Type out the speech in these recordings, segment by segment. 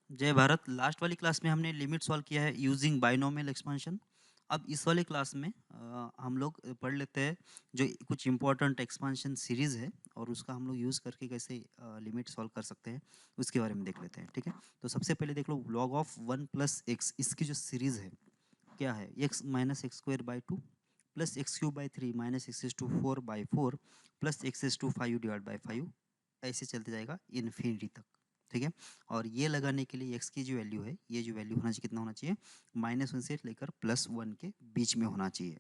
जय भारत। लास्ट वाली क्लास में हमने लिमिट सॉल्व किया है यूजिंग बाइनोमियल एक्सपेंशन। अब इस वाले क्लास में हम लोग पढ़ लेते हैं जो कुछ इंपॉर्टेंट एक्सपेंशन सीरीज है और उसका हम लोग यूज़ करके कैसे लिमिट सॉल्व कर सकते हैं उसके बारे में देख लेते हैं। ठीक है, तो सबसे पहले देख लो log ऑफ 1 प्लस एक्स, इसकी जो सीरीज है क्या है, x minus x square by 2 plus x cube by 3 minus x to 4 by 4 plus x to 5 divide by 5, ऐसे चलते जाएगा इन्फिनिटी तक। ठीक है, और ये लगाने के लिए एक्स की जो वैल्यू है, ये जो वैल्यू होना चाहिए, कितना होना चाहिए, -1 से लेकर +1 के बीच में होना चाहिए।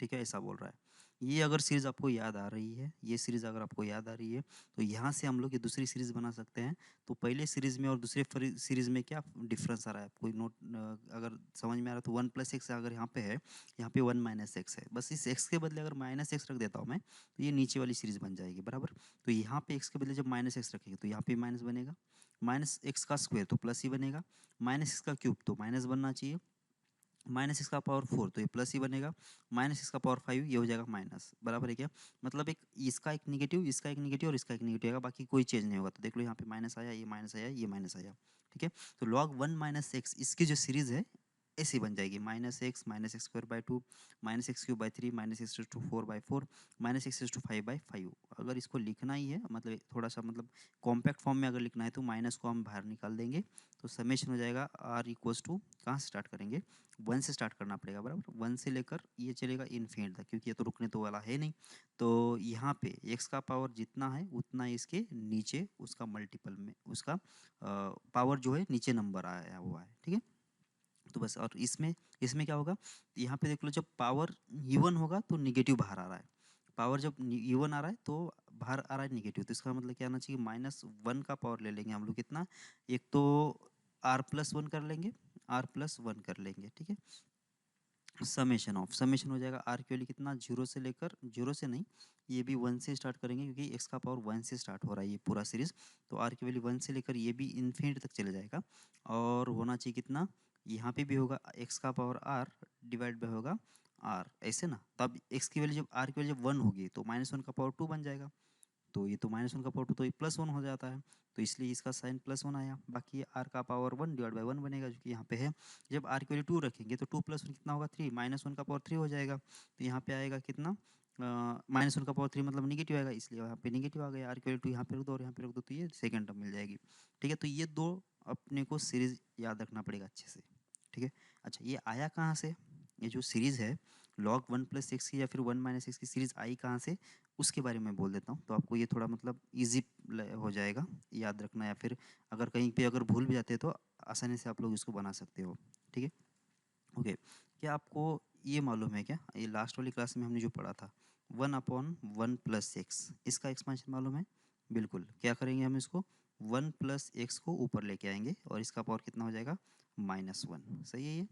ठीक है, ऐसा बोल रहा है। ये अगर सीरीज़ आपको याद आ रही है, ये सीरीज़ अगर आपको याद आ रही है, तो यहाँ से हम लोग ये दूसरी सीरीज़ बना सकते हैं। तो पहले सीरीज़ में और दूसरे सीरीज़ में क्या डिफरेंस आ रहा है, कोई नोट अगर समझ में आ रहा है तो 1 प्लस एक्स अगर यहाँ पे है, यहाँ पे 1 माइनस एक्स है, बस इस एक्स के बदले अगर माइनस एक्स रख देता हूँ मैं, तो ये नीचे वाली सीरीज़ बन जाएगी बराबर। तो यहाँ पे एक्स के बदले जब माइनस एक्स रखेंगे तो यहाँ पे माइनस बनेगा, माइनस एक्स का स्क्वायर तो प्लस ही बनेगा, माइनस एक्स का क्यूब तो माइनस बनना चाहिए, माइनस इसका पावर 4 तो ये प्लस ही बनेगा, माइनस इसका पावर 5 ये हो जाएगा माइनस, बराबर है क्या। मतलब एक इसका एक निगेटिव, इसका एक निगेटिव और इसका एक निगेटिव आएगा, बाकी कोई चेंज नहीं होगा। तो देख लो यहाँ पे माइनस आया, ये माइनस आया, ये माइनस आया। ठीक है, तो log 1 माइनस एक्स इसकी जो सीरीज है ऐसी बन जाएगी, minus x square by 2 minus x cube by 3 minus x to 4 by 4 minus x to 5 by 5। अगर इसको लिखना ही है, मतलब थोड़ा सा मतलब कॉम्पैक्ट फॉर्म में अगर लिखना है तो माइनस को हम बाहर निकाल देंगे, तो समेशन हो जाएगा आर इक्वल्स टू, कहाँ से स्टार्ट करेंगे, 1 से स्टार्ट करना पड़ेगा बराबर, 1 से लेकर ये चलेगा इनफिनिट तक, क्योंकि ये तो रुकने तो वाला है नहीं। तो यहाँ पे x का पावर जितना है उतना इसके नीचे उसका मल्टीपल में उसका पावर जो है नीचे नंबर आया हुआ है। ठीक है, तो बस, और इसमें इसमें क्या होगा, यहाँ पे देख लो जब पावर इवन होगा तो निगेटिव बाहर आ रहा है, पावर जब इवन आ रहा है तो बाहर आ रहा है निगेटिव, तो इसका मतलब क्या आना चाहिए, -1 का पावर ले लेंगे हम लोग कितना, एक तो r+1 कर लेंगे, r+1 कर लेंगे। ठीक है, समेशन ऑफ, समेशन हो जाएगा आर की वैल्यू कितना, जीरो से लेकर, जीरो से नहीं, ये भी 1 से स्टार्ट करेंगे क्योंकि एक्स का पावर 1 से स्टार्ट हो रहा है ये पूरा सीरीज, तो आर की वैल्यू 1 से लेकर ये भी इन्फिनिट तक चले जाएगा। और होना चाहिए कितना, यहाँ पे भी होगा एक्स का पावर आर डिवाइड बाय होगा आर, ऐसे ना, तब एक्स की वैल्यू जब आर की वैल्यू जब 1 होगी तो -1 का पावर 2 बन जाएगा, तो ये तो -1 का पावर 2 तो ये +1 हो जाता है, तो इसलिए इसका साइन +1 आया, बाकी ये आर का पावर 1 डिवाइड बाई 1 बनेगा जो कि यहाँ पे है। जब आर की वैल्यू 2 रखेंगे तो 2+1 कितना होगा, 3, -1 का पावर 3 हो जाएगा, तो यहाँ पे आएगा कितना, -1 का पावर 3 मतलब निगेटिव आएगा, इसलिए यहाँ पे निगेटिव आ गया, आर की वैल्यू 2 यहाँ पे रख दो और यहाँ पे रख दो, तो ये सेकंड टर्म मिल जाएगी। ठीक है, तो ये दो अपने को सीरीज याद रखना पड़ेगा अच्छे से। ठीक है, अच्छा ये आया कहाँ से, ये जो सीरीज है log 1 प्लस एक्स की या फिर 1 माइनस एक्स की सीरीज आई कहाँ से, उसके बारे में बोल देता हूँ, तो आपको ये थोड़ा मतलब ईज़ी हो जाएगा याद रखना, या फिर अगर कहीं पे अगर भूल भी जाते हैं तो आसानी से आप लोग इसको बना सकते हो। ठीक है, ओके, क्या आपको ये मालूम है क्या, ये लास्ट वाली क्लास में हमने जो पढ़ा था 1/1 प्लस एक्स, इसका एक्सपेंशन मालूम है, बिल्कुल। क्या करेंगे हम इसको, 1 प्लस एक्स को ऊपर लेके आएंगे और इसका पावर कितना हो जाएगा, -1, सही है ये।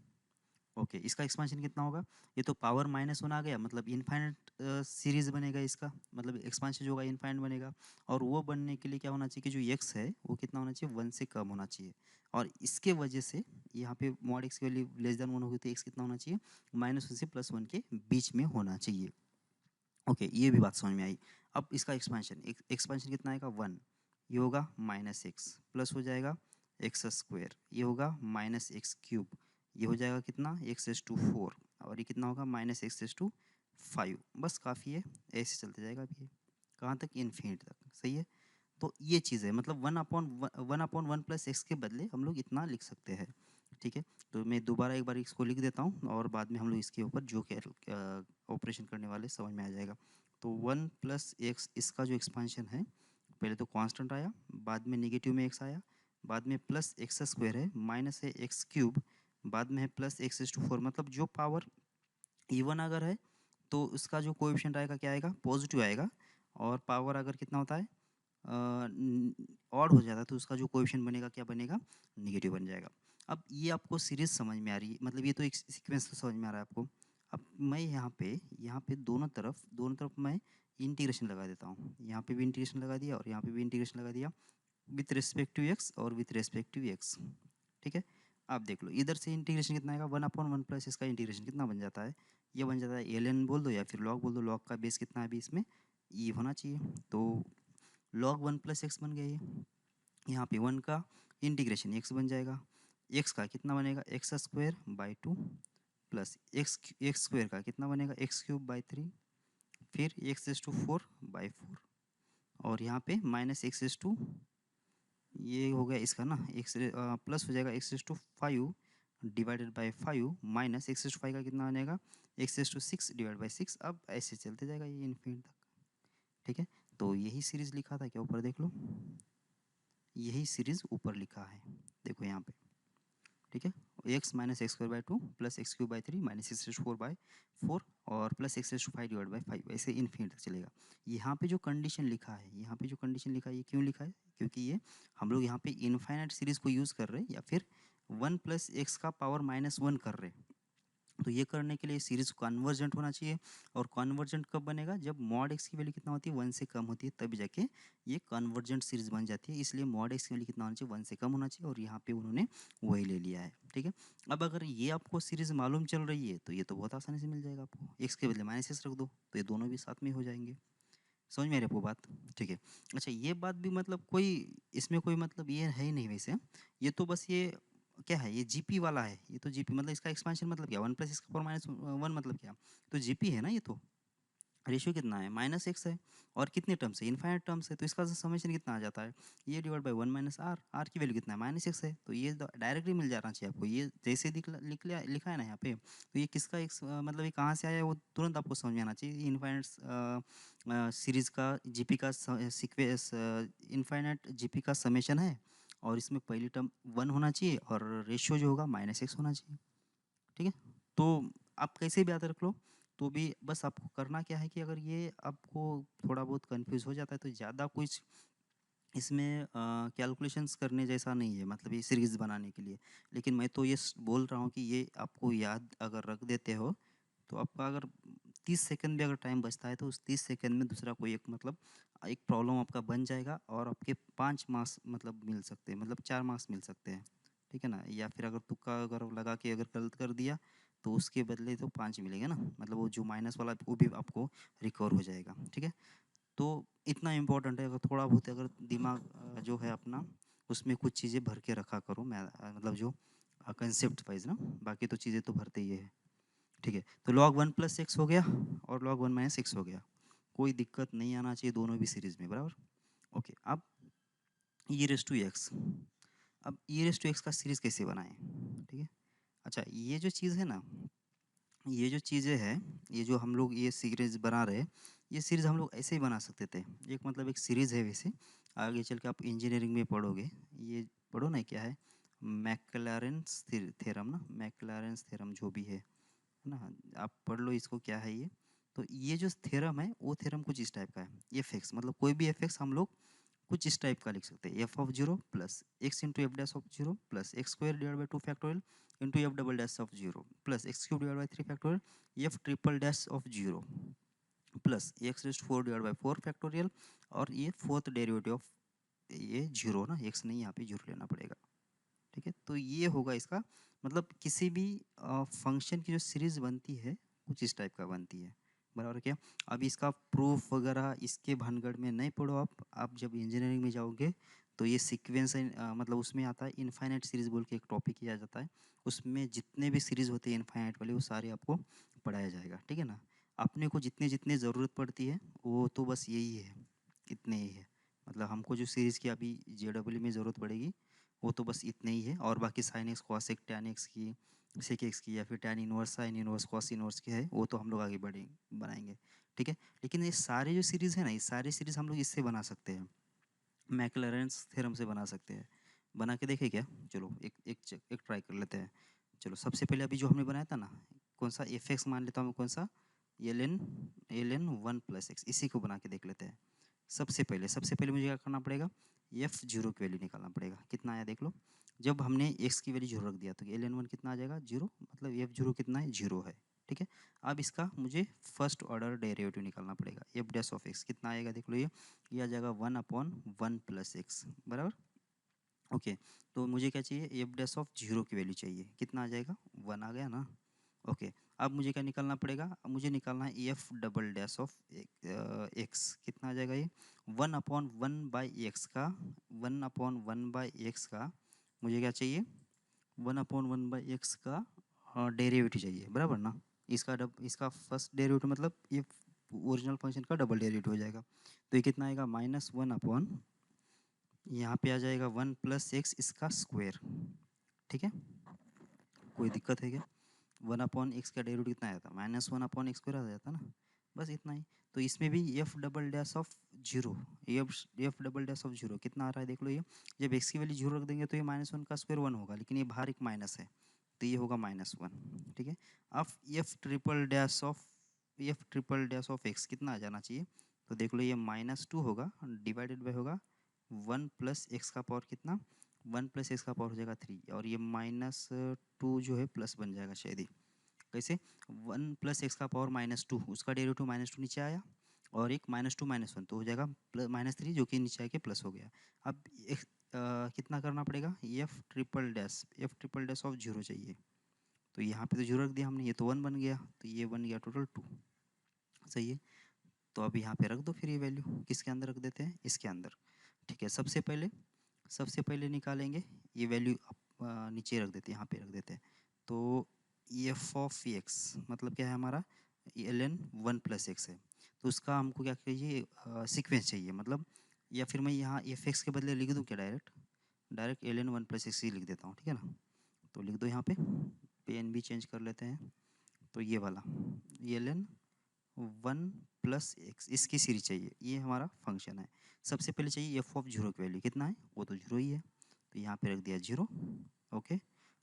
ओके, इसका एक्सपेंशन कितना होगा, ये तो पावर -1 आ गया, मतलब इनफाइनाइट सीरीज बनेगा इसका, मतलब एक्सपेंशन जो होगा इनफाइनाइट बनेगा। और वो बनने के लिए क्या होना चाहिए कि जो एक्स है वो कितना होना चाहिए, 1 से कम होना चाहिए, और इसके वजह से यहाँ पे मॉड एक्स की वैल्यू << होगी तो एक्स कितना होना चाहिए, -1 से +1 के बीच में होना चाहिए। ओके, ये भी बात समझ में आई। अब इसका एक्सपेंशन, एक्सपेंशन कितना आएगा, 1, ये होगा -x प्लस हो जाएगा एक्स स्क्वायर, ये होगा -x क्यूब, ये हो जाएगा कितना, x⁴, और ये कितना होगा -x⁵, बस काफ़ी है, ऐसे चलते जाएगा अभी ये, कहाँ तक, इन्फिनिट तक, सही है। तो ये चीज़ है, मतलब 1/1 प्लस एक्स के बदले हम लोग इतना लिख सकते हैं। ठीक है, तो मैं दोबारा एक बार इसको लिख देता हूँ और बाद में हम लोग इसके ऊपर जो ऑपरेशन करने वाले समझ में आ जाएगा। तो 1 प्लस एक्स इसका जो एक्सपांशन है, पहले तो कांस्टेंट आया, बाद में नेगेटिव में एक्स आया, बाद में प्लस एक्स स्क्वायर है, माइनस है एक्स क्यूब, बाद में है प्लस x⁴, मतलब जो पावर इवन अगर है तो उसका जो कोएफिशिएंट आएगा क्या आएगा, पॉजिटिव आएगा, और पावर अगर कितना होता है, ऑड हो जाता है तो उसका जो कोएफिशिएंट बनेगा क्या बनेगा, नेगेटिव बन जाएगा। अब ये आपको सीरीज समझ में आ रही है, मतलब ये तो एक सीक्वेंस तो समझ में आ रहा है आपको। अब मैं यहाँ पे दोनों तरफ मैं इंटीग्रेशन लगा देता हूँ, यहाँ पे भी इंटीग्रेशन लगा दिया और यहाँ पे भी इंटीग्रेशन लगा दिया, विथ रेस्पेक्ट टू एक्स और विथ रेस्पेक्ट टू एक्स। ठीक है, आप देख लो इधर से इंटीग्रेशन कितना आएगा, 1/1 प्लस इसका इंटीग्रेशन कितना बन जाता है, ये बन जाता है एल बोल दो या फिर लॉग बोल दो, लॉग का बेस कितना है अभी इसमें, ये होना चाहिए, तो log 1 प्लस एक्स बन गया ये, यहाँ पे 1 का इंटीग्रेशन एक्स बन जाएगा, एक्स का कितना बनेगा x square by 2 plus x square का कितना बनेगा एक्स क्यूब बाई 3, फिर एक्स इज टू 4 बाई 4, और यहाँ पे माइनस एक्स इज टू, ये हो गया इसका ना एक्स प्लस हो जाएगा x is to 5 divided by 5 minus x is to 5 का कितना बनेगा x is to 6 divide by 6। अब ऐसे चलते जाएगा ये इन्फिनिट तक, ठीक है। तो यही सीरीज लिखा था क्या, ऊपर देख लो, यही सीरीज ऊपर लिखा है, देखो यहाँ पे, ठीक है। X minus x square by 2 plus x cube by 3 minus x to 4 by 4 और plus x to 5 divide by 5, ऐसे इन्फिनिट तक चलेगा। यहाँ पे जो कंडीशन लिखा है, यहाँ पे जो कंडीशन लिखा है, ये क्यों लिखा है, क्योंकि ये हम लोग यहाँ पे इनफाइनाइट सीरीज को यूज़ कर रहे हैं या फिर 1 प्लस एक्स का पावर माइनस 1 कर रहे हैं। तो ये करने के लिए सीरीज कन्वर्जेंट होना चाहिए, और कन्वर्जेंट कब बनेगा, जब मॉड एक्स की वैल्यू कितना होती है 1 से कम होती है, तभी जाके ये कन्वर्जेंट सीरीज बन जाती है। इसलिए मॉड एक्स की वैल्यू कितना होना चाहिए 1 से कम होना चाहिए, और यहाँ पे उन्होंने वही ले लिया है, ठीक है। अब अगर ये आपको सीरीज मालूम चल रही है तो ये तो बहुत आसानी से मिल जाएगा आपको, एक्स के बदले माइनस एक्स रख दो तो ये दोनों भी साथ में हो जाएंगे। समझ में आ रही है आपको बात, ठीक है। अच्छा ये बात भी मतलब कोई इसमें कोई मतलब ये है ही नहीं वैसे, ये तो बस ये क्या है, ये जीपी वाला है, ये तो जीपी मतलब इसका एक्सपेंशन मतलब क्या 1 प्लस इसका पावर माइनस 1 मतलब क्या, तो जीपी है ना ये तो, रेशियो कितना है माइनस एक्स है, और कितने टर्म्स है इनफाइनाइट टर्म्स है, तो इसका समेशन कितना आ जाता है, ये divide by 1 minus r, r की वैल्यू कितना है माइनस एक्स है, तो ये डायरेक्टली मिल जाना चाहिए आपको, ये जैसे लिखा है ना यहाँ पे, तो ये किसका मतलब ये कहाँ से आया है वो तुरंत आपको समझ में आना चाहिए। इनफाइनाइट सीरीज का जीपी का सीक्वेंस, इनफाइनाइट जीपी का समेशन है, और इसमें पहली टर्म 1 होना चाहिए और रेशियो जो होगा माइनस एक्स होना चाहिए, ठीक है। तो आप कैसे भी याद रख लो, तो भी बस आपको करना क्या है कि अगर ये आपको थोड़ा बहुत कंफ्यूज हो जाता है तो ज़्यादा कुछ इसमें कैलकुलेशंस करने जैसा नहीं है, मतलब ये सीरीज बनाने के लिए। लेकिन मैं तो ये बोल रहा हूँ कि ये आपको याद अगर रख देते हो तो आपका अगर 30 सेकंड भी अगर टाइम बचता है तो उस 30 सेकंड में दूसरा कोई एक मतलब एक प्रॉब्लम आपका बन जाएगा, और आपके 5 मार्क्स मतलब मिल सकते हैं, मतलब 4 मार्क्स मिल सकते हैं, ठीक है ना। या फिर अगर तुक्का अगर लगा के अगर गलत कर दिया तो उसके बदले तो 5 मिलेंगे ना, मतलब वो जो माइनस वाला वो भी आपको रिकवर हो जाएगा, ठीक है। तो इतना इम्पोर्टेंट है, अगर थोड़ा बहुत अगर दिमाग जो है अपना उसमें कुछ चीज़ें भर के रखा करो, मैं मतलब जो कंसेप्ट वाइज ना, बाकी तो चीज़ें तो भरते ही है, ठीक है। तो log 1 प्लस एक्स हो गया और log 1 माइनस एक्स हो गया, कोई दिक्कत नहीं आना चाहिए दोनों भी सीरीज में, बराबर। ओके, अब ई रेस टू एक्स, अब ई रेस टू एक्स का सीरीज कैसे बनाएं, ठीक है। अच्छा ये जो चीज़ है ना, ये जो चीज़ें हैं, ये जो हम लोग ये सीरीज बना रहे हैं, ये सीरीज हम लोग ऐसे ही बना सकते थे, एक मतलब एक सीरीज है वैसे, आगे चल के आप इंजीनियरिंग में पढ़ोगे, ये पढ़ो ना क्या है, मैक्लैरेंस थ्योरम ना, मैक्लैरेंस थ्योरम जो भी है ना, आप पढ़ लो इसको क्या है ये। तो ये जो थ्योरम है वो थ्योरम कुछ इस टाइप का है, एफ एक्स मतलब कोई भी एफ एक्स हम लोग कुछ इस टाइप का लिख सकते हैं, F of zero plus x into F dash of zero plus x square divide by 2 factorial into F double dash of zero plus x cube divide by 3 factorial F triple dash of zero plus x raised 4 divide by 4 factorial, और ये fourth derivative of ये zero ना, x नहीं यहाँ पे zero लेना पड़ेगा, ठीक है। तो ये होगा इसका मतलब किसी भी फंक्शन की जो सीरीज बनती है कुछ इस टाइप का बनती है, बराबर क्या। अब इसका प्रूफ वगैरह इसके भानगढ़ में नहीं पढ़ो आप जब इंजीनियरिंग में जाओगे तो ये सीक्वेंस मतलब उसमें आता है इनफाइनाइट सीरीज बोल के एक टॉपिक किया जाता है, उसमें जितने भी सीरीज होते हैं इनफाइनाइट वाले वो सारे आपको पढ़ाया जाएगा, ठीक है ना। अपने को जितने जितने ज़रूरत पड़ती है वो तो बस यही है, इतने ही है, मतलब हमको जो सीरीज़ की अभी जेडब्ल्यू में ज़रूरत पड़ेगी वो तो बस इतने ही है, और बाकी sine x cos x tan x की सेक एक्स की या फिर tan inverse sine inverse cos inverse की है वो तो हम लोग आगे बनाएंगे, ठीक है। लेकिन ये सारे जो सीरीज़ है ना, ये सारी सीरीज़ हम लोग इससे बना सकते हैं, मैक्लैरेंस थ्योरम से बना सकते हैं। बना के देखे क्या, चलो एक ट्राई कर लेते हैं। चलो सबसे पहले अभी जो हमने बनाया था ना, कौन सा एफ एक्स मान लेता हूँ, कौन सा एल एन 1 प्लस एक्स, इसी को बना के देख लेते हैं। सबसे पहले मुझे क्या करना पड़ेगा, एफ जीरो की वैल्यू निकालना पड़ेगा, कितना आया देख लो। जब हमने एक्स की वैल्यू जीरो रख दिया तो एल एन वन कितना आ जाएगा जीरो, मतलब एफ जीरो कितना है जीरो है, ठीक है। अब इसका मुझे फर्स्ट ऑर्डर डेरिवेटिव निकालना पड़ेगा, एफ डैश ऑफ एक्स कितना आएगा देख लो, ये आ जाएगा 1/1 प्लस एक्स, बराबर। ओके, तो मुझे क्या चाहिए, एफ डैश ऑफ जीरो की वैल्यू चाहिए, कितना आ जाएगा 1 आ गया ना। ओके, अब मुझे क्या निकालना पड़ेगा, अब मुझे निकालना है F double dash of x, कितना आ जाएगा ये 1/1 बाई एक्स का 1/1 बाई एक्स का मुझे क्या चाहिए, 1/1/x का डेरिवेटिव चाहिए, बराबर ना। इसका फर्स्ट डेरिवेटिव मतलब ये ओरिजिनल फंक्शन का डबल डेरिवेटिव हो जाएगा। तो ये कितना आएगा, -1 यहाँ पे आ जाएगा 1 + x इसका स्क्वायर। ठीक है, कोई दिक्कत है क्या? 1/x का डेरिवेटिव कितना आया था, -1/x² आ जाता ना, बस इतना ही। तो इसमें भी F double dash of zero, F double dash of zero कितना आ रहा है देख लो। ये जब x की वैल्यू जीरो रख देंगे तो ये -1 का स्क्वायर 1 होगा, लेकिन ये बाहर एक माइनस है तो ये होगा -1। ठीक है, अब F triple dash of x कितना आ जाना चाहिए, तो देख लो ये -2 होगा, डिवाइडेड बाय होगा 1 + x का पावर कितना, 1 + x का पावर हो जाएगा 3, और ये -2 जो है प्लस बन जाएगा शायद ही। कैसे, 1 + x का पावर -2, उसका डेरिवेटिव -2 नीचे आया, और एक -2 -1 तो हो जाएगा -3, जो कि नीचे आके प्लस हो गया। अब कितना करना पड़ेगा, F triple dash of zero चाहिए। तो यहाँ पे तो जीरो रख दिया हमने, ये तो 1 बन गया, तो ये बन गया टोटल 2। सही है, तो अब यहाँ पे रख दो फिर ये वैल्यू, किसके अंदर रख देते हैं, इसके अंदर। ठीक है, सबसे पहले निकालेंगे ये वैल्यू, नीचे रख देते हैं, यहाँ पे रख देते हैं। तो एफ ऑफ एक्स मतलब क्या है हमारा, ln 1 + x है, तो उसका हमको क्या चाहिए, सीक्वेंस चाहिए मतलब, या फिर मैं यहाँ एफ एक्स के बदले लिख दूँ क्या, डायरेक्ट ln 1 + x ही लिख देता हूँ, ठीक है ना। तो लिख दो यहाँ पे, पेन भी चेंज कर लेते हैं, तो ये वाला ln 1 + x इसकी सीरीज चाहिए, ये हमारा फंक्शन है। सबसे पहले चाहिए एफ ऑफ जीरो की वैल्यू कितना है, वो तो जीरो ही है, तो यहाँ पे रख दिया जीरो। ओके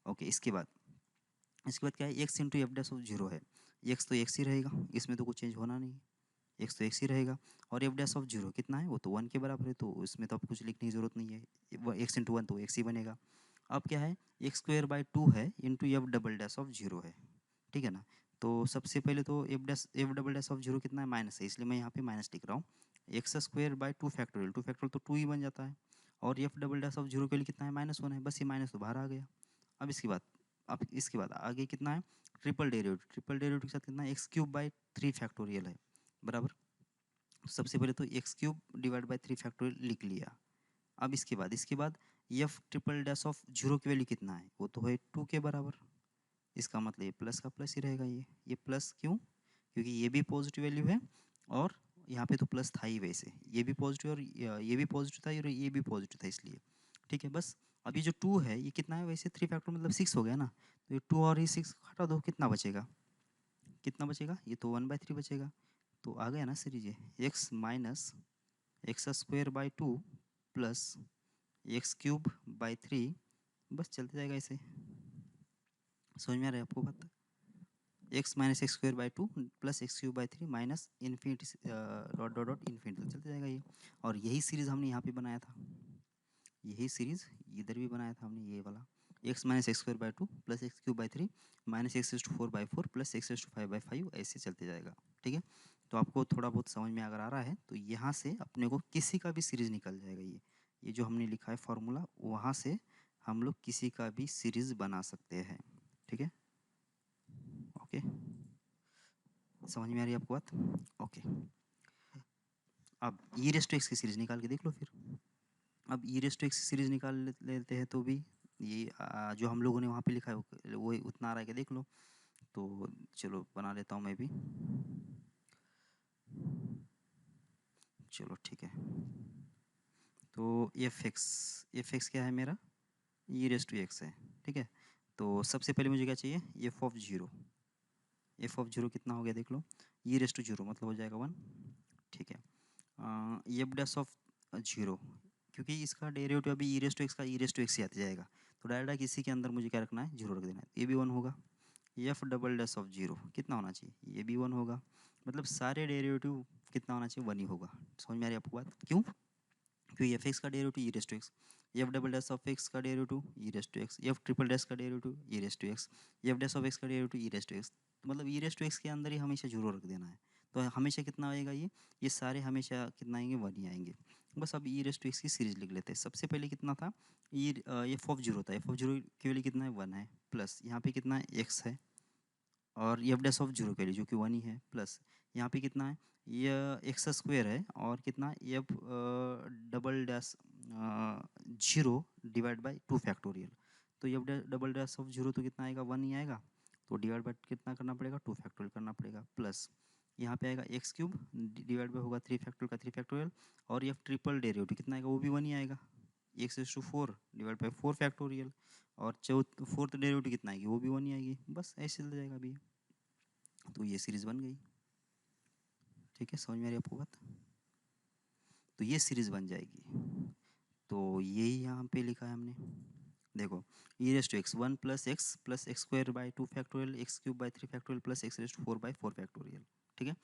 ओके, इसके बाद क्या है, x into F dash of zero है, एक्स तो एक्स ही रहेगा, इसमें तो कुछ चेंज होना नहीं है, एक्स तो एक्स ही रहेगा। और एफ डैश ऑफ जीरो कितना है, वो तो 1 के बराबर है, तो इसमें तो अब कुछ लिखने की जरूरत नहीं है, एक्स इंटू 1 तो एक्स ही बनेगा। अब क्या है, x²/2 है into F double dash of zero है, ठीक है ना। तो सबसे पहले तो F double dash of zero कितना है, माइनस है, इसलिए मैं यहाँ पे माइनस लिख रहा हूँ। x²/2 फैक्टोरियल, 2 फैक्टोरियल तो 2 ही बन जाता है, और F double dash of zero के लिए कितना है, -1 है, बस ये माइनस तो बाहर आ गया। अब इसके बाद आगे कितना है, ट्रिपल डेरिवेटिव के साथ कितना है, x³/3 फैक्टोरियल है, बराबर। सबसे पहले तो x³/3 फैक्टोरियल लिख लिया। अब इसके बाद F triple dash of zero की वैल्यू कितना है, वो तो है 2 के बराबर, इसका मतलब ये प्लस का प्लस ही रहेगा, ये प्लस क्यों, क्योंकि ये भी पॉजिटिव वैल्यू है, और यहाँ पे तो प्लस था ही वैसे, ये भी पॉजिटिव, और ये भी पॉजिटिव था, और ये भी पॉजिटिव था, इसलिए ठीक है। बस अब ये जो 2 है ये कितना है, वैसे 3 फैक्टर मतलब 6 हो गया ना, तो ये 2 और ये 6 हटा दो, कितना बचेगा, ये तो 1/3 बचेगा। तो आ गया ना सीरीज, ये x - x²/2 प्लस x³/3, बस चलते जाएगा ऐसे। समझ में आ रहा है आपको बात, x - x²/2 plus x³/3 minus infinity dot dot dot infinity तक चलते जाएगा ये। और यही सीरीज हमने यहाँ पे बनाया था, यही सीरीज इधर भी बनाया था हमने, ये वाला x - x²/2 plus x³/3 minus x⁴/4 plus x⁵5/5 ऐसे चलते जाएगा। ठीक है, तो आपको थोड़ा बहुत समझ में अगर आ रहा है तो यहाँ से अपने को किसी का भी सीरीज निकल जाएगा, ये जो हमने लिखा है फॉर्मूला, वहाँ से हम लोग किसी का भी सीरीज बना सकते हैं। ठीक है, ओके, समझ में आ रही है आपको बात, ओके। अब ई रेस टू एक्स की सीरीज निकाल के देख लो फिर। अब ई रेस टू एक्स की सीरीज निकाल लेते हैं, तो भी ये जो हम लोगों ने वहाँ पे लिखा है वो उतना आ रहा है क्या देख लो। तो चलो बना लेता हूँ मैं भी, चलो ठीक है। तो एफ एक्स क्या है मेरा, ई रेस टू एक्स है, ठीक है। तो सबसे पहले मुझे क्या चाहिए, एफ ऑफ जीरो कितना हो गया देख लो, ई रेस टू जीरो मतलब हो जाएगा 1, ठीक है। एफ डैश ऑफ जीरो, क्योंकि इसका डेरिवेटिव अभी ई रेस टू एक्स का ई रेस टू एक्स ही आते जाएगा, तो डायरेक्ट इसी के अंदर मुझे क्या रखना है, जीरो रख देना है, ये भी 1 होगा। F double dash of zero कितना होना चाहिए, ये भी 1 होगा, मतलब सारे डेरिवेटिव कितना होना चाहिए, 1 ही होगा। समझ में आ रही है आपको बात, क्यों, क्योंकि एफ एक्स का derivative e raise to x, f double dash of x का derivative e raise to x, f triple dash का derivative e raise to x, f dash of x का derivative e raise to x, मतलब e raise to x के अंदर ही हमेशा zero रख देना है, तो हमेशा कितना आएगा, ये सारे हमेशा कितना आएंगे, 1 ही आएंगे। बस अब ई रेस टू एक्स की सीरीज लिख लेते हैं। सबसे पहले कितना था, ये एफ ऑफ जीरो था, एफ ऑफ जीरो की वैल्यू कितना है, 1 है, प्लस यहाँ पे कितना है, एक्स है, और एफ डैश ऑफ जीरो के लिए जो कि 1 ही है, प्लस यहाँ पे कितना है, ये एक्स स्क्वायर है, और कितना F double dash 0 divide by 2 factorial. तो ये डबल डैश ऑफ 0 तो कितना आएगा, 1 ही आएगा। तो डिवाइड बाई कितना करना पड़ेगा, 2 फैक्टोरियल करना पड़ेगा, प्लस यहाँ पे आएगा एक्स क्यूब डिवाइड बाई होगा 3 फैक्टोरियल का 3 फैक्टोरियल, और ये ट्रिपल डेरिवेटिव कितना आएगा, वो भी 1 ही आएगा, x is to 4 divide by 4 factorial, और फोर्थ डेरिवेटिव कितना आएगी, वो भी 1 ही आएगी। बस ऐसे चल जाएगा अभी। तो ये सीरीज बन गई। ठीक है, समझ में आ रही आपको बात। तो ये सीरीज बन जाएगी। तो यही यहाँ पे लिखा है हमने, देखो e raise to x 1 plus x square by 2 factorial x cube by 3 factorial plus x raise to 4 by 4 factorial. ठीक है,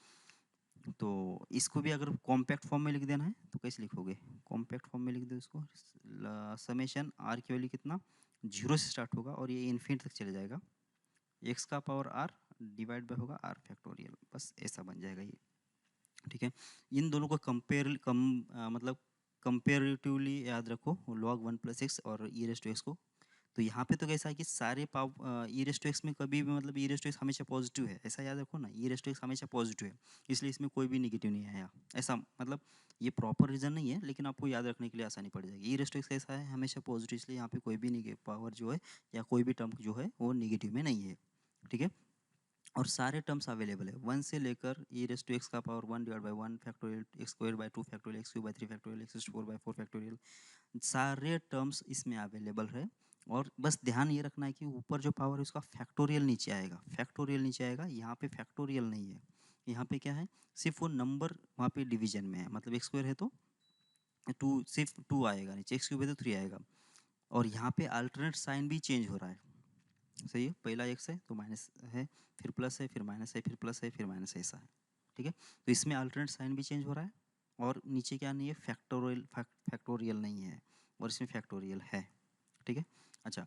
तो इसको भी अगर कॉम्पैक्ट फॉर्म में लिख देना है तो कैसे लिखोगे, कॉम्पैक्ट फॉर्म में लिख दो इसको, समेशन आर की वैल्यू कितना, 0 से स्टार्ट होगा और ये इन्फिनिट तक चले जाएगा, एक्स का पावर आर डिवाइड बाय होगा आर फैक्टोरियल, बस ऐसा बन जाएगा ये। ठीक है, इन दोनों को मतलब कंपेरेटिवली याद रखो, log 1 प्लस एक्स और ई रेस टू एक्स को। तो यहाँ पे तो कैसा है कि सारे ई रेस टू एक्स में कभी भी मतलब ई रेस टू एक्स हमेशा पॉजिटिव है, ऐसा याद रखो ना, ई रेस टू एक्स हमेशा पॉजिटिव है, इसलिए इसमें कोई भी निगेटिव नहीं आया। ऐसा मतलब ये प्रॉपर रीजन नहीं है, लेकिन आपको याद रखने के लिए आसानी पड़ जाएगी। ई रेस टू एक्स कैसा है, हमेशा पॉजिटिव, इसलिए यहाँ पे कोई भी निगेटिव पावर जो है या कोई भी टर्म जो है वो निगेटिव में नहीं है। ठीक है, और सारे टर्म्स अवेलेबल है 1 से लेकर ई रेस टू एक्स का power 1 divide by 1 factorial x square by 2 factorial x cube by 3 factorial x 4 by 4 factorial, सारे टर्म्स इसमें अवेलेबल है। और बस ध्यान ये रखना है कि ऊपर जो पावर है उसका फैक्टोरियल नीचे आएगा, फैक्टोरियल नीचे आएगा, यहाँ पे फैक्टोरियल नहीं है। यहाँ पे क्या है, सिर्फ वो नंबर वहाँ पे डिवीजन में है, मतलब एक्स स्क्वायर है तो 2, सिर्फ 2 आएगा नीचे, एक्स क्यूब है तो 3 आएगा। और यहाँ पे अल्टरनेट साइन भी चेंज हो रहा है, सही है, पहला एक्स है तो माइनस है, फिर प्लस है, फिर माइनस है, फिर प्लस है, फिर माइनस है, ऐसा है। ठीक है, तो इसमें अल्टरनेट साइन भी चेंज हो रहा है, और नीचे क्या नहीं है, फैक्टोरियल नहीं है, और इसमें फैक्टोरियल है। ठीक है, अच्छा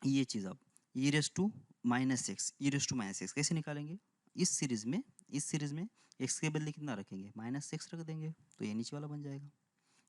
ये चीज़ अब e raise to minus x, e raise to minus x कैसे निकालेंगे, इस सीरीज में एक्स के बदले कितना रखेंगे, माइनस एक्स रख देंगे, तो ये नीचे वाला बन जाएगा।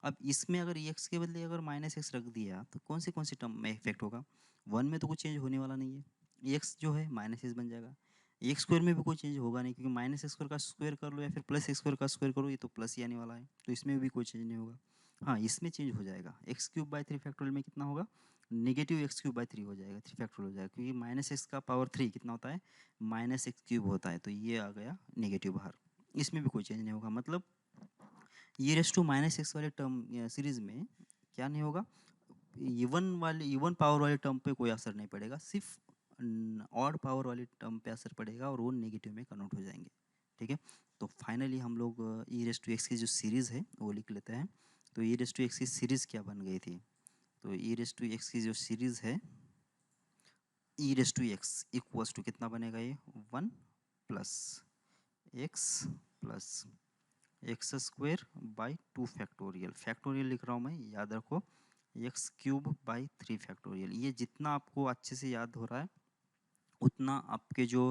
अब इसमें अगर एक्स के बदले अगर माइनस एक्स रख दिया तो कौन सी टर्म में इफेक्ट होगा, 1 में तो कुछ चेंज होने वाला नहीं है, एक्स जो है माइनस एक्स बन जाएगा, एक्स स्क्वायर में भी कोई चेंज होगा नहीं, क्योंकि माइनस एक्स स्क्वायर का स्क्वायर कर लो या फिर प्लस एक्स स्क्वायर का स्क्वायर करो, ये तो प्लस ही आने वाला है, तो इसमें भी कोई चेंज नहीं होगा। हाँ, इसमें चेंज हो जाएगा, एक्स क्यूब बाई 3 फैक्टोरियल में कितना होगा, नेगेटिव एक्स क्यूब बाई 3 हो जाएगा, 3 फैक्टोरियल हो जाएगा, क्योंकि माइनस एक्स का पावर 3 कितना होता है, माइनस एक्स क्यूब होता है, तो ये आ गया नेगेटिव बाहर, इसमें भी कोई चेंज नहीं होगा। मतलब ये रेस टू माइनस एक्स वाले टर्म सीरीज में क्या नहीं होगा, इवन पावर वाले टर्म पे कोई असर नहीं पड़ेगा, सिर्फ ऑड पावर वाले टर्म पे असर पड़ेगा और वो नेगेटिव में कन्वर्ट हो जाएंगे। ठीक है, तो फाइनली हम लोग ई रेस टू एक्स की जो सीरीज़ है वो लिख लेते हैं। तो ई रेस टू एक्स की सीरीज़ क्या बन गई थी, तो ई रेस टू एक्स की जो सीरीज़ है, e raise to x equals to कितना बनेगा, ये 1 plus x plus x square by 2 factorial, factorial लिख रहा हूँ मैं, याद रखो, एक्स क्यूब बाई 3 फैक्टोरियल। ये जितना आपको अच्छे से याद हो रहा है उतना आपके जो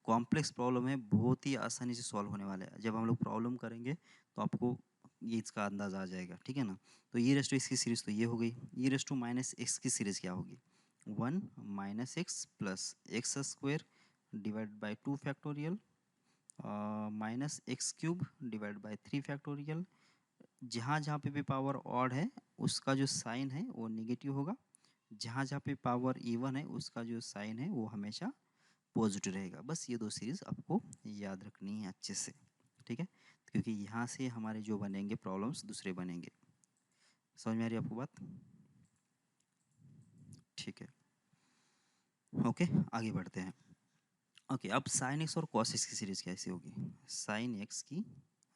कॉम्प्लेक्स प्रॉब्लम है बहुत ही आसानी से सॉल्व होने वाला है। जब हम लोग प्रॉब्लम करेंगे तो आपको ये इसका अंदाज़ा आ जाएगा। ठीक है ना, तो ये रेस टू एक्स की सीरीज़ तो ये हो गई। ये रेस टू माइनस एक्स की सीरीज़ क्या होगी, 1 minus x plus x square divide by 2 factorial minus x cube divide by 3 factorial. जहाँ जहाँ पे भी पावर ऑड है उसका जो साइन है वो नेगेटिव होगा, जहाँ जहाँ पे पावर इवन है उसका जो साइन है वो हमेशा पॉजिटिव रहेगा। बस ये दो सीरीज आपको याद रखनी है अच्छे से। ठीक है, क्योंकि यहाँ से हमारे जो बनेंगे प्रॉब्लम्स दूसरे बनेंगे। समझ में आ रही है आपको बात। ठीक है, ओके आगे बढ़ते हैं। ओके, अब साइन एक्स और कॉस एक्स की सीरीज कैसे होगी, साइन एक्स की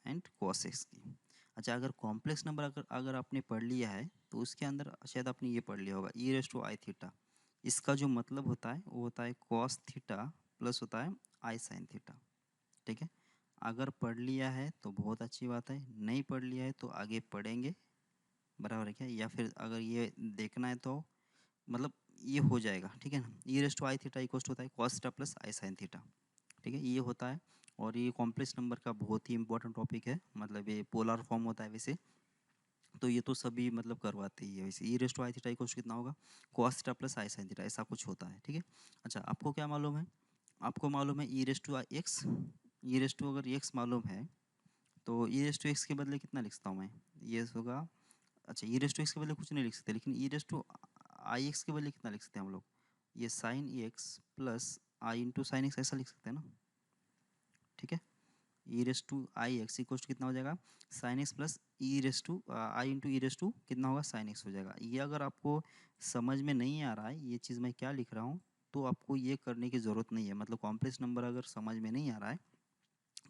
एंड कॉस एक्स की। अच्छा, अगर कॉम्प्लेक्स नंबर अगर आपने पढ़ लिया है तो उसके अंदर शायद आपने ये पढ़ लिया होगा ई रेस टू आई थीटा, इसका जो मतलब होता है वो होता है कॉस थीटा प्लस होता है आई साइन थीटा। ठीक है, अगर पढ़ लिया है तो बहुत अच्छी बात है, नहीं पढ़ लिया है तो आगे पढ़ेंगे, बराबर है क्या, या फिर अगर ये देखना है तो मतलब ये हो जाएगा। ठीक है ना, e raise to i theta equal होता है cos theta plus i sine theta. ठीक है, ये होता है, और ये कॉम्प्लेक्स नंबर का बहुत ही इंपॉर्टेंट टॉपिक है, मतलब ये पोलर फॉर्म होता है वैसे, तो ये तो सभी मतलब करवाते ही है वैसे। E raise to i theta equal कितना होगा, cos theta plus i sine theta, ऐसा कुछ होता है। ठीक है, अच्छा आपको क्या मालूम है, आपको मालूम है e raise to x, e raise to अगर एक्स मालूम है तो ई रेस टू एक्स के बदले कितना लिखता हूँ मैं, ये होगा अच्छा ई रेस टू एक्स के बदले कुछ नहीं लिख सकते, लेकिन e raise to i x के बदले कितना लिख सकते हैं हम लोग, ये sine x plus i into sine x ऐसा लिख सकते हैं ना, ठीक है। E raise to i x equal to कितना हो जाएगा, sine x plus e raise to i into e raise to कितना होगा, साइन एक्स हो जाएगा। ये अगर आपको समझ में नहीं आ रहा है ये चीज़ मैं क्या लिख रहा हूँ, तो आपको ये करने की ज़रूरत नहीं है, मतलब कॉम्प्लेक्स नंबर अगर समझ में नहीं आ रहा है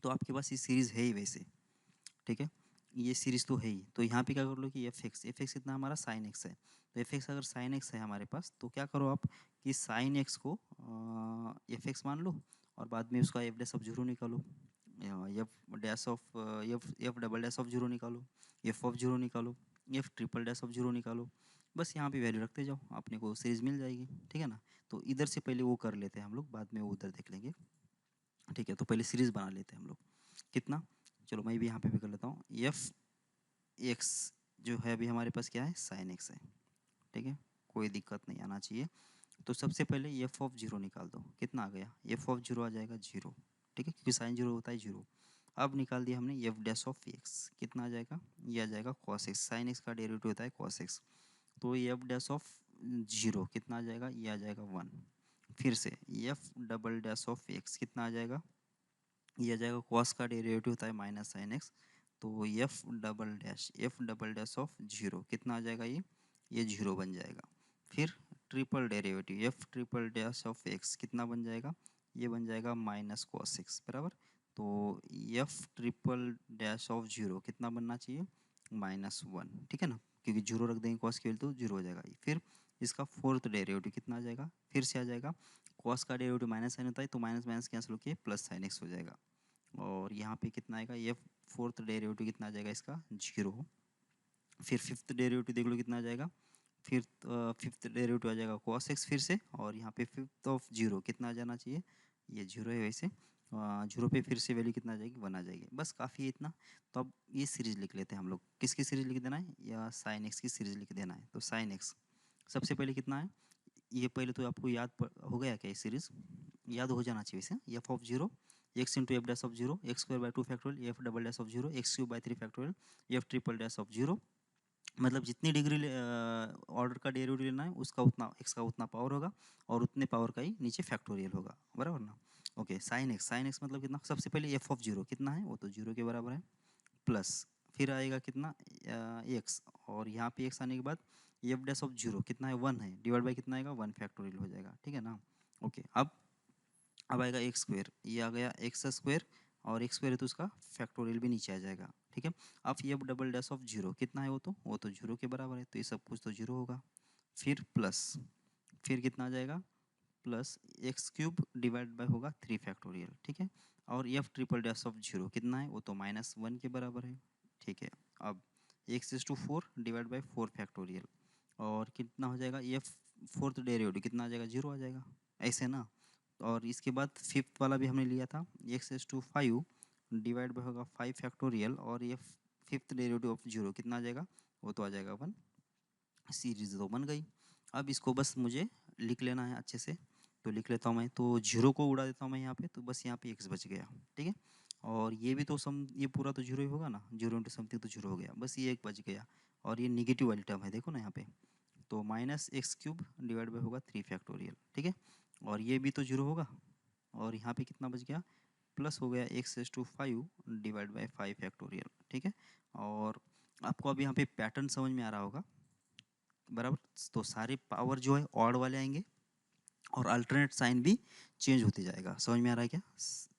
तो आपके पास ये सीरीज़ है ही वैसे, ठीक है। ये सीरीज़ तो है ही, तो यहाँ पे क्या कर लो कि एफ एक्स कितना हमारा साइन एक्स है, तो एफ एक्स अगर साइन एक्स है हमारे पास तो क्या करो आप कि साइन एक्स को एफ एक्स मान लो और बाद में उसका एफ डैश ऑफ जीरो निकालो, F dash of F double dash of zero निकालो, एफ ऑफ जीरो निकालो, F triple dash of zero निकालो, बस यहाँ पे वैल्यू रखते जाओ, अपने को सीरीज मिल जाएगी, ठीक है ना। तो इधर से पहले वो कर लेते हैं हम लोग, बाद में वो उधर देख लेंगे, ठीक है। तो पहले सीरीज बना लेते हैं हम लोग, कितना, चलो मैं भी यहाँ पे भी कर लेता हूँ, एफ एक्स जो है अभी हमारे पास क्या है, साइन एक्स है, ठीक है, कोई दिक्कत नहीं आना चाहिए। तो सबसे पहले एफ ऑफ जीरो निकाल दो, कितना आ गया, एफ ऑफ जीरो आ जाएगा जीरो, ठीक है, क्योंकि साइन जीरो होता है जीरो। अब निकाल दिया हमने एफ डैश ऑफ एक्स, कितना आ जाएगा, ये आ जाएगा कॉस एक्स, साइन एक्स का डेरिवेटिव होता है कॉस एक्स, तो एफ डैश ऑफ जीरो कितना आ जाएगा, ये आ जाएगा वन। फिर से F double dash of x कितना आ जाएगा, ये आ जाएगा कॉस का डेरिवेटिव होता है माइनस साइन एक्स, तो F double dash of zero कितना आ जाएगा, ये जीरो बन जाएगा। फिर triple derivative F triple dash of x कितना बन जाएगा, ये बन जाएगा माइनस कॉस एक्स बराबर, तो F triple dash of zero कितना बनना चाहिए, माइनस वन, ठीक है ना, क्योंकि जीरो रख देंगे कॉस की वैल्यू तो जीरो हो जाएगा। फिर इसका फोर्थ डेरिवेटिव कितना आ जाएगा, फिर से आ जाएगा, कॉस का डेरिवेटिव माइनस साइन होता है तो माइनस माइनस कैंसिल होकर प्लस साइन एक्स हो जाएगा, और यहाँ पे कितना आएगा, ये फोर्थ डेरिवेटिव कितना आ जाएगा इसका, जीरो। फिर फिफ्थ डेरिवेटिव देख लो कितना आ जाएगा, फिर फिफ्थ डेरिवेटिव आ जाएगा कॉस एक्स फिर से, और यहाँ पे फिफ्थ ऑफ जीरो कितना आ जाना चाहिए, ये जीरो है वैसे, जीरो पे फिर से वैल्यू कितना आ जाएगी, वन आ जाएगी, बस काफ़ी है इतना। तो अब ये सीरीज लिख लेते हैं हम लोग, किसकी सीरीज लिख देना है, या साइन एक्स की सीरीज लिख देना है। तो साइन एक्स सबसे पहले कितना है, ये पहले तो आपको याद हो गया क्या, ये सीरीज याद हो जाना चाहिए वैसे, F of zero x into F dash of zero, x square by two factorial, F double dash of zero, x cube by three factorial, F triple dash of zero, मतलब जितनी डिग्री ऑर्डर का derivative लेना है उसका उतना x का उतना power होगा, और उतने पावर का ही नीचे फैक्टोरियल होगा, बराबर ना। ओके, साइन एक्स मतलब कितना, सबसे पहले एफ ऑफ जीरो कितना है, वो तो जीरो के बराबर है, प्लस फिर आएगा कितना, एक्स, और यहाँ पे एक्स आने के बाद एफ डैश ऑफ जीरो कितना है, वन है, डिवाइड बाई कितना आएगा, वन फैक्टोरियल हो जाएगा, ठीक है ना। ओके, अब आएगा एक्स स्क्वायर, ये आ गया एक्स स्क्वायर, और एक्स स्क्वायर है तो उसका फैक्टोरियल भी नीचे आ जाएगा, ठीक है। अब F double dash of zero कितना है, वो तो जीरो के बराबर है, तो ये सब कुछ तो जीरो होगा। फिर प्लस, फिर कितना आ जाएगा, plus x cube divide by होगा थ्री फैक्टोरियल, ठीक है। और F triple dash of zero कितना है, वो तो माइनस वन के बराबर है, ठीक है। अब x is to four divide by four factorial, और कितना हो जाएगा, एफ फोर्थ डेरिवेटिव कितना आ जाएगा, जीरो आ जाएगा, ऐसे ना। और इसके बाद फिफ्थ वाला भी हमने लिया था, x is to five divide by होगा फाइव फैक्टोरियल, और ये फिफ्थ डेरिवेटिव ऑफ जीरो कितना आ जाएगा, वो तो आ जाएगा वन, सीरीज तो बन गई। अब इसको बस मुझे लिख लेना है अच्छे से, तो लिख लेता हूँ मैं, तो जीरो को उड़ा देता हूँ मैं यहाँ पे, तो बस यहाँ पे एक्स बच गया, ठीक है। और ये भी तो सम, ये पूरा तो जीरो ही होगा ना, जीरो इंटू समथिंग तो जीरो हो गया, बस ये एक बच गया, और ये निगेटिव वाली टर्म है देखो ना यहाँ पे, तो minus x cube divide by होगा थ्री फैक्टोरियल, ठीक है। और ये भी तो जीरो होगा, और यहाँ पे कितना बच गया, प्लस हो गया x S to five divide by five factorial, ठीक है। और आपको अब यहाँ पे पैटर्न समझ में आ रहा होगा, बराबर, तो सारे पावर जो है ऑड वाले आएंगे, और अल्टरनेट साइन भी चेंज होते जाएगा, समझ में आ रहा है क्या,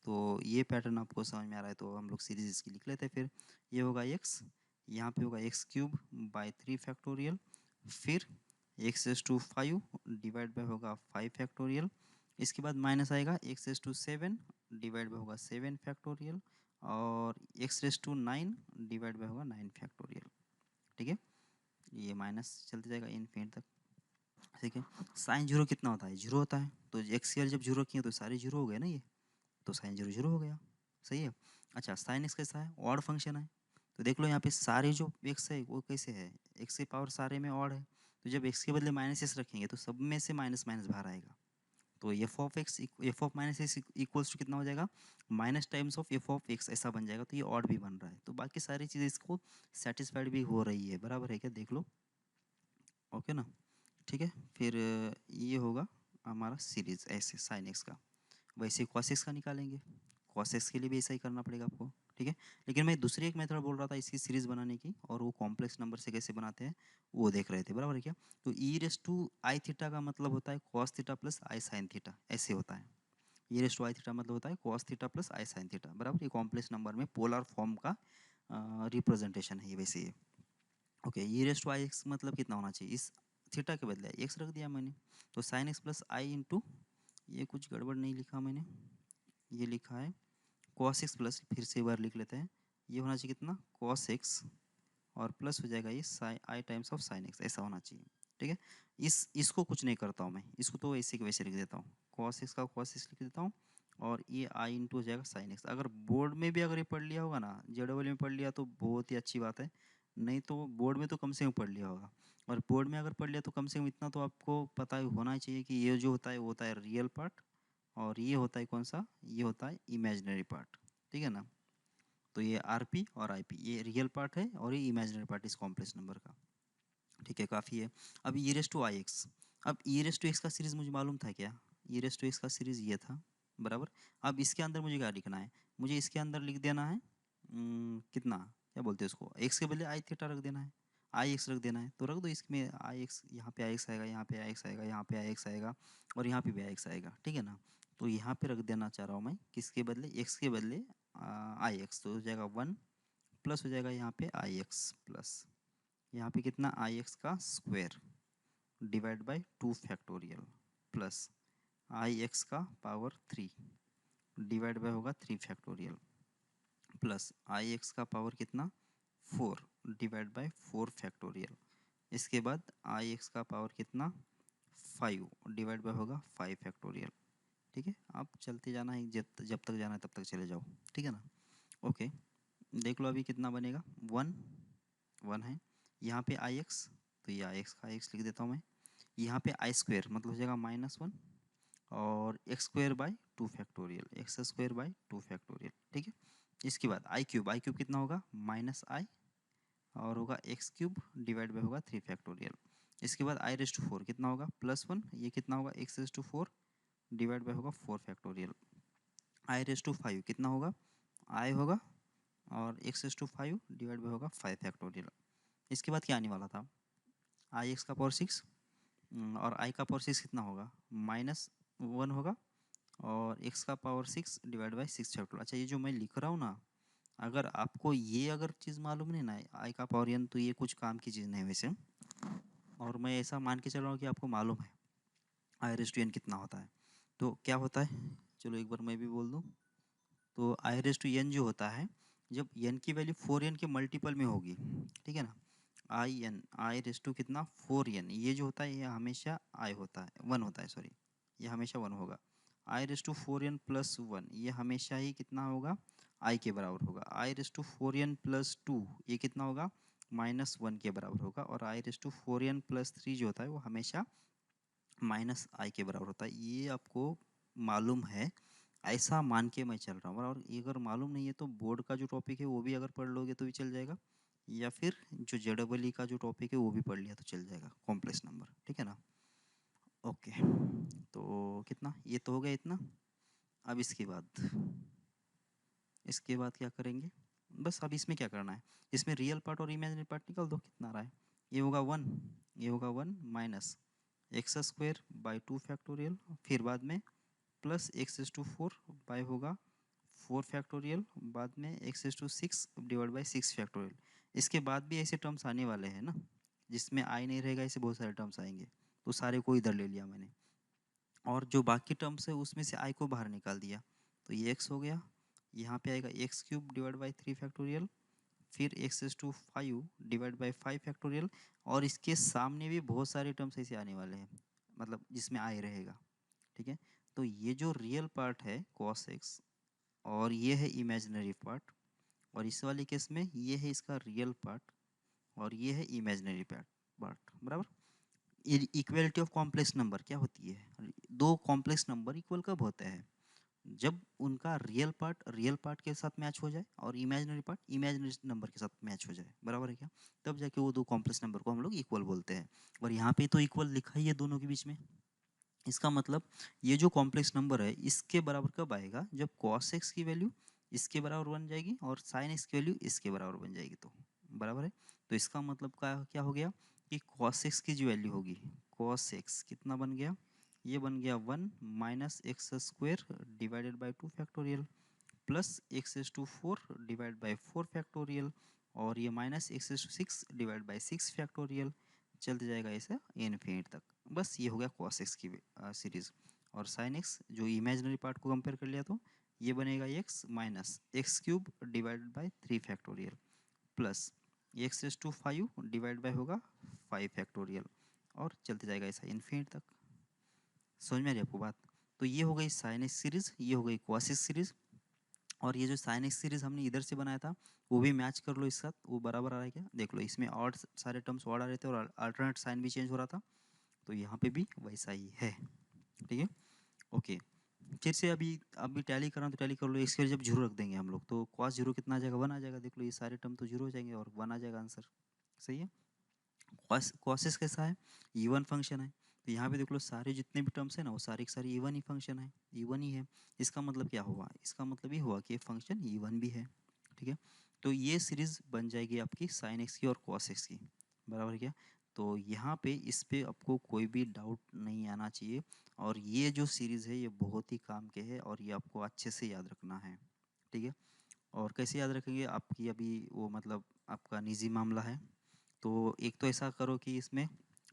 तो ये पैटर्न आपको समझ में आ रहा है, तो हम लोग सीरीज इसकी लिख लेते हैं। फिर ये होगा एक्स, यहाँ पे होगा x cube by three factorial, फिर x S to five divide by होगा फाइव फैक्टोरियल, इसके बाद माइनस आएगा x S to seven divide by होगा सेवन फैक्टोरियल, और x raise to nine divide by होगा नाइन फैक्टोरियल, ठीक है। ये माइनस चलते जाएगा इनफिनिट तक, ठीक है। साइन जीरो कितना होता है, जीरो होता है, तो एक्स की वैल्यू जब जीरो रखी है तो सारे जीरो हो गए ना ये, तो साइन जीरो जीरो हो गया, सही है। अच्छा, साइन एक्स कैसा है, ऑड फंक्शन है, तो देख लो यहाँ पे सारे जो एक्स है वो कैसे है, एक्स की पावर सारे में ऑड है, तो जब एक्स के बदले माइनस एक्स रखेंगे तो सब में से माइनस माइनस बाहर आएगा, तो f of minus x equals to कितना हो जाएगा, minus times of f of x ऐसा बन जाएगा। तो ये ऑड भी बन रहा है, तो बाकी सारी चीज़ें इसको सेटिस्फाइड भी हो रही है, बराबर है क्या, देख लो। ओके ना, ठीक है। फिर ये होगा हमारा सीरीज ऐसे साइन एक्स का। वैसे कॉस एक्स का निकालेंगे, कॉस एक्स के लिए भी ऐसा ही करना पड़ेगा आपको, ठीक है। लेकिन मैं दूसरी एक मेथड बोल रहा था इसकी सीरीज बनाने की, और वो कॉम्प्लेक्स नंबर से कैसे बनाते हैं वो देख रहे थे, बराबर है क्या। तो e raise to i theta का मतलब होता है cos theta plus i sine theta, ऐसे होता है। E raise to i theta मतलब होता है cos theta plus i sine theta, बराबर। ये कॉम्प्लेक्स नंबर में पोलर फॉर्म का रिप्रेजेंटेशन है ये, वैसे ये। Okay, e raise to i x मतलब कितना होना चाहिए, इस थीटा के बदले एक्स रख दिया मैंने, तो sign x plus i into, ये कुछ गड़बड़ नहीं लिखा मैंने, ये लिखा है कॉस एक्स प्लस, फिर से एक बार लिख लेते हैं, ये होना चाहिए कितना कॉस एक्स, और प्लस हो जाएगा ये sine i times of sine x, ऐसा होना चाहिए, ठीक है। इसको कुछ नहीं करता हूँ मैं, इसको तो ऐसे के वैसे लिख देता हूँ, कॉस एक्स का कॉस एक्स लिख देता हूँ, और ये आई इंटू हो जाएगा साइन एक्स। अगर बोर्ड में भी अगर ये पढ़ लिया होगा ना, जेडबल में पढ़ लिया तो बहुत ही अच्छी बात है, नहीं तो बोर्ड में तो कम से कम पढ़ लिया होगा, और बोर्ड में अगर पढ़ लिया तो कम से कम इतना तो आपको पता होना ही चाहिए कि ये जो होता है वो होता है रियल पार्ट, और ये होता है कौन सा, ये होता है इमेजिनरी पार्ट, ठीक है ना। तो ये आरपी और आईपी, ये रियल पार्ट है और ये इमेजिनरी पार्ट इस कॉम्प्लेक्स नंबर का, ठीक है, काफ़ी है। अब e raise to i x, अब ई रेस टू एक्स का सीरीज़ मुझे मालूम था क्या, ई रेस टू एक्स का सीरीज़ ये था, बराबर। अब इसके अंदर मुझे क्या लिखना है, मुझे इसके अंदर लिख देना है कितना, क्या बोलते हैं उसको, एक्स के बदले आई थीटा रख देना है, आई एक्स रख देना है, तो रख दो इसमें आई एक्स, यहाँ पे आई एक्स आएगा, यहाँ पे आई एक्स आएगा, यहाँ पे आई एक्स आएगा, और यहाँ पे भी आई एक्स आएगा, ठीक है ना। तो यहाँ पे रख देना चाह रहा हूँ मैं किसके बदले, एक्स के बदले आई एक्स, तो हो जाएगा 1, प्लस हो जाएगा यहाँ पे आई एक्स प्लस, यहाँ पे कितना आई एक्स का square divide by 2 factorial, plus I x का पावर 3 डिवाइड बाय होगा 3 फैक्टोरियल, प्लस आई एक्स का पावर कितना 4 डिवाइड बाय 4 फैक्टोरियल। इसके बाद आई एक्स का पावर कितना 5 डिवाइड बाय होगा 5 फैक्टोरियल, ठीक है। आप चलते जाना है, जब जब तक जाना है तब तक चले जाओ, ठीक है ना। ओके, देख लो अभी कितना बनेगा, 1 1 है, यहाँ पे आई एक्स, तो ये आई एक्स का आई एक्स लिख देता हूँ मैं, यहाँ पे आई स्क्वायर मतलब हो जाएगा -1, और x square by 2 factorial, x square by 2 factorial, ठीक है। इसके बाद आई क्यूब कितना होगा माइनस आई, और होगा एक्स क्यूब डिवाइड बाई होगा 3 फैक्टोरियल। इसके बाद आई रेस टू 4 कितना होगा +1, ये कितना होगा x raise to 4 divide by होगा 4 फैक्टोरियल। आई रेस टू 5 कितना होगा, आई होगा और x raise to 5 divide by होगा 5 फैक्टोरियल। इसके बाद क्या आने वाला था, आई एक्स का पावर 6, और आई का पावर 6 कितना होगा -1 होगा, और एक्स का पावर 6 डिवाइड बाई 6 फैक्टोरियल। अच्छा, ये जो मैं लिख रहा हूँ ना, अगर आपको ये अगर चीज़ मालूम नहीं ना आई का पावर n, तो ये कुछ काम की चीज़ नहीं वैसे, और मैं ऐसा मान के चल रहा हूँ कि आपको मालूम है आई रेस टू एन कितना होता है। तो क्या होता है, चलो एक बार मैं भी बोल दूँ, तो आई रेस टू एन जो होता है, जब एन की वैल्यू 4n के मल्टीपल में होगी, ठीक है ना, आई रेस टू कितना 4n, ये जो होता है ये हमेशा आई होता है 1 होता है, सॉरी, ये हमेशा 1 होगा। आई रेस टू 4n प्लस 1 ये हमेशा ही कितना होगा आई के बराबर होगा। आई रेस टू 4n प्लस 2 ये कितना होगा -1 के बराबर होगा, और आई रेस टू 4n प्लस 3 जो होता है वो हमेशा -i के बराबर होता है। ये आपको मालूम है, ऐसा मान के मैं चल रहा हूँ, और ये अगर मालूम नहीं है तो बोर्ड का जो टॉपिक है वो भी अगर पढ़ लोगे तो भी चल जाएगा, या फिर जो जेडबल का जो टॉपिक है वो भी पढ़ लिया तो चल जाएगा, कॉम्प्लेक्स नंबर, ठीक है ना। ओके, तो कितना, ये तो हो गया इतना। अब इसके बाद क्या करेंगे, बस अब इसमें क्या करना है, इसमें रियल पार्ट और इमेजिनरी पार्ट निकाल दो, कितना रहा है, ये होगा 1, ये होगा 1 minus x square by 2 factorial, फिर बाद में plus x S to 4 by होगा 4 फैक्टोरियल, बाद में x S to 6 divide by 6 factorial. इसके बाद भी ऐसे टर्म्स आने वाले हैं ना, जिसमें आई नहीं रहेगा, ऐसे बहुत सारे टर्म्स आएंगे, तो सारे को इधर ले लिया मैंने, और जो बाकी टर्म्स है उसमें से आई को बाहर निकाल दिया, तो ये एक्स हो गया, यहाँ पे आएगा x cube divide by 3 factorial, फिर x S to 5 divide by 5 factorial, और इसके सामने भी बहुत सारे टर्म्स ऐसे आने वाले हैं, मतलब जिसमें आई रहेगा, ठीक है। तो ये जो रियल पार्ट है cos x, और ये है इमेजिनरी पार्ट, और इस वाले केस में ये है इसका रियल पार्ट, और ये है इमेजिनरी पार्ट, बराबर। इक्वलिटी ऑफ कॉम्प्लेक्स नंबर क्या होती है? दो कॉम्प्लेक्स नंबर इक्वल कब होते हैं? जब उनका रियल पार्ट के साथ मैच हो जाए और इमेजिनरी पार्ट इमेजिनरी नंबर के साथ मैच हो जाए, बराबर है क्या? तब जाके वो दो कॉम्प्लेक्स नंबर को हम लोग इक्वल बोलते हैं। और यहाँ पे तो इक्वल लिखा ही है दोनों के बीच में। इसका मतलब ये जो कॉम्प्लेक्स नंबर है इसके बराबर कब आएगा? जब cos x की वैल्यू इसके बराबर बन जाएगी और sin x की वैल्यू इसके बराबर बन जाएगी, तो बराबर है। तो इसका मतलब क्या क्या हो गया कि cos x की जो वैल्यू होगी, cos x कितना बन गया? ये बन गया 1 minus x square divided by 2 factorial plus x S to 4 divide by 4 factorial और ये minus x S to 6 divide by 6 factorial, चलते जाएगा ऐसे इनफिनिट तक। बस ये हो गया cos x की सीरीज। और sin x जो इमेजिनरी पार्ट को कंपेयर कर लिया तो ये बनेगा x minus x cube divided by 3 factorial plus x S to 5 divide by होगा 5 फैक्टोरियल और चलते जाएगा ऐसा इनफिनिट तक। समझ में आ रही है आपको बात? तो ये हो गई sin x सीरीज, ये हो गई cos x सीरीज। और ये जो sin x सीरीज हमने इधर से बनाया था वो भी मैच कर लो इसके साथ, वो बराबर आ रहा है क्या? देख लो इसमें ऑड सारे टर्म्स ऑड आ रहे थे और अल्टरनेट साइन भी चेंज हो रहा था, तो यहाँ पे भी वैसा ही है। ठीक है, ओके। फिर से अभी अभी टैली करना तो टैली कर लो, इसके जब जीरो रख देंगे हम लोग तो cos जीरो कितना आ जाएगा? 1 आ जाएगा। देख लो ये सारे टर्म तो जीरो हो जाएंगे और 1 आ जाएगा आंसर। सही है। कॉसेस कैसा है? इवन फंक्शन है। तो यहाँ पे देख लो सारे जितने भी टर्म्स है ना वो सारे के सारे इवन ही फंक्शन है, इवन ही है। इसका मतलब क्या हुआ? इसका मतलब ये हुआ कि फंक्शन इवन भी है। ठीक है, तो ये सीरीज बन जाएगी आपकी साइन एक्स की और कॉस एक्स की, बराबर है क्या? तो यहाँ पे इस पे आपको कोई भी डाउट नहीं आना चाहिए। और ये जो सीरीज है ये बहुत ही काम के है और ये आपको अच्छे से याद रखना है। ठीक है, और कैसे याद रखेंगे? आपकी अभी वो मतलब आपका निजी मामला है। तो एक तो ऐसा करो कि इसमें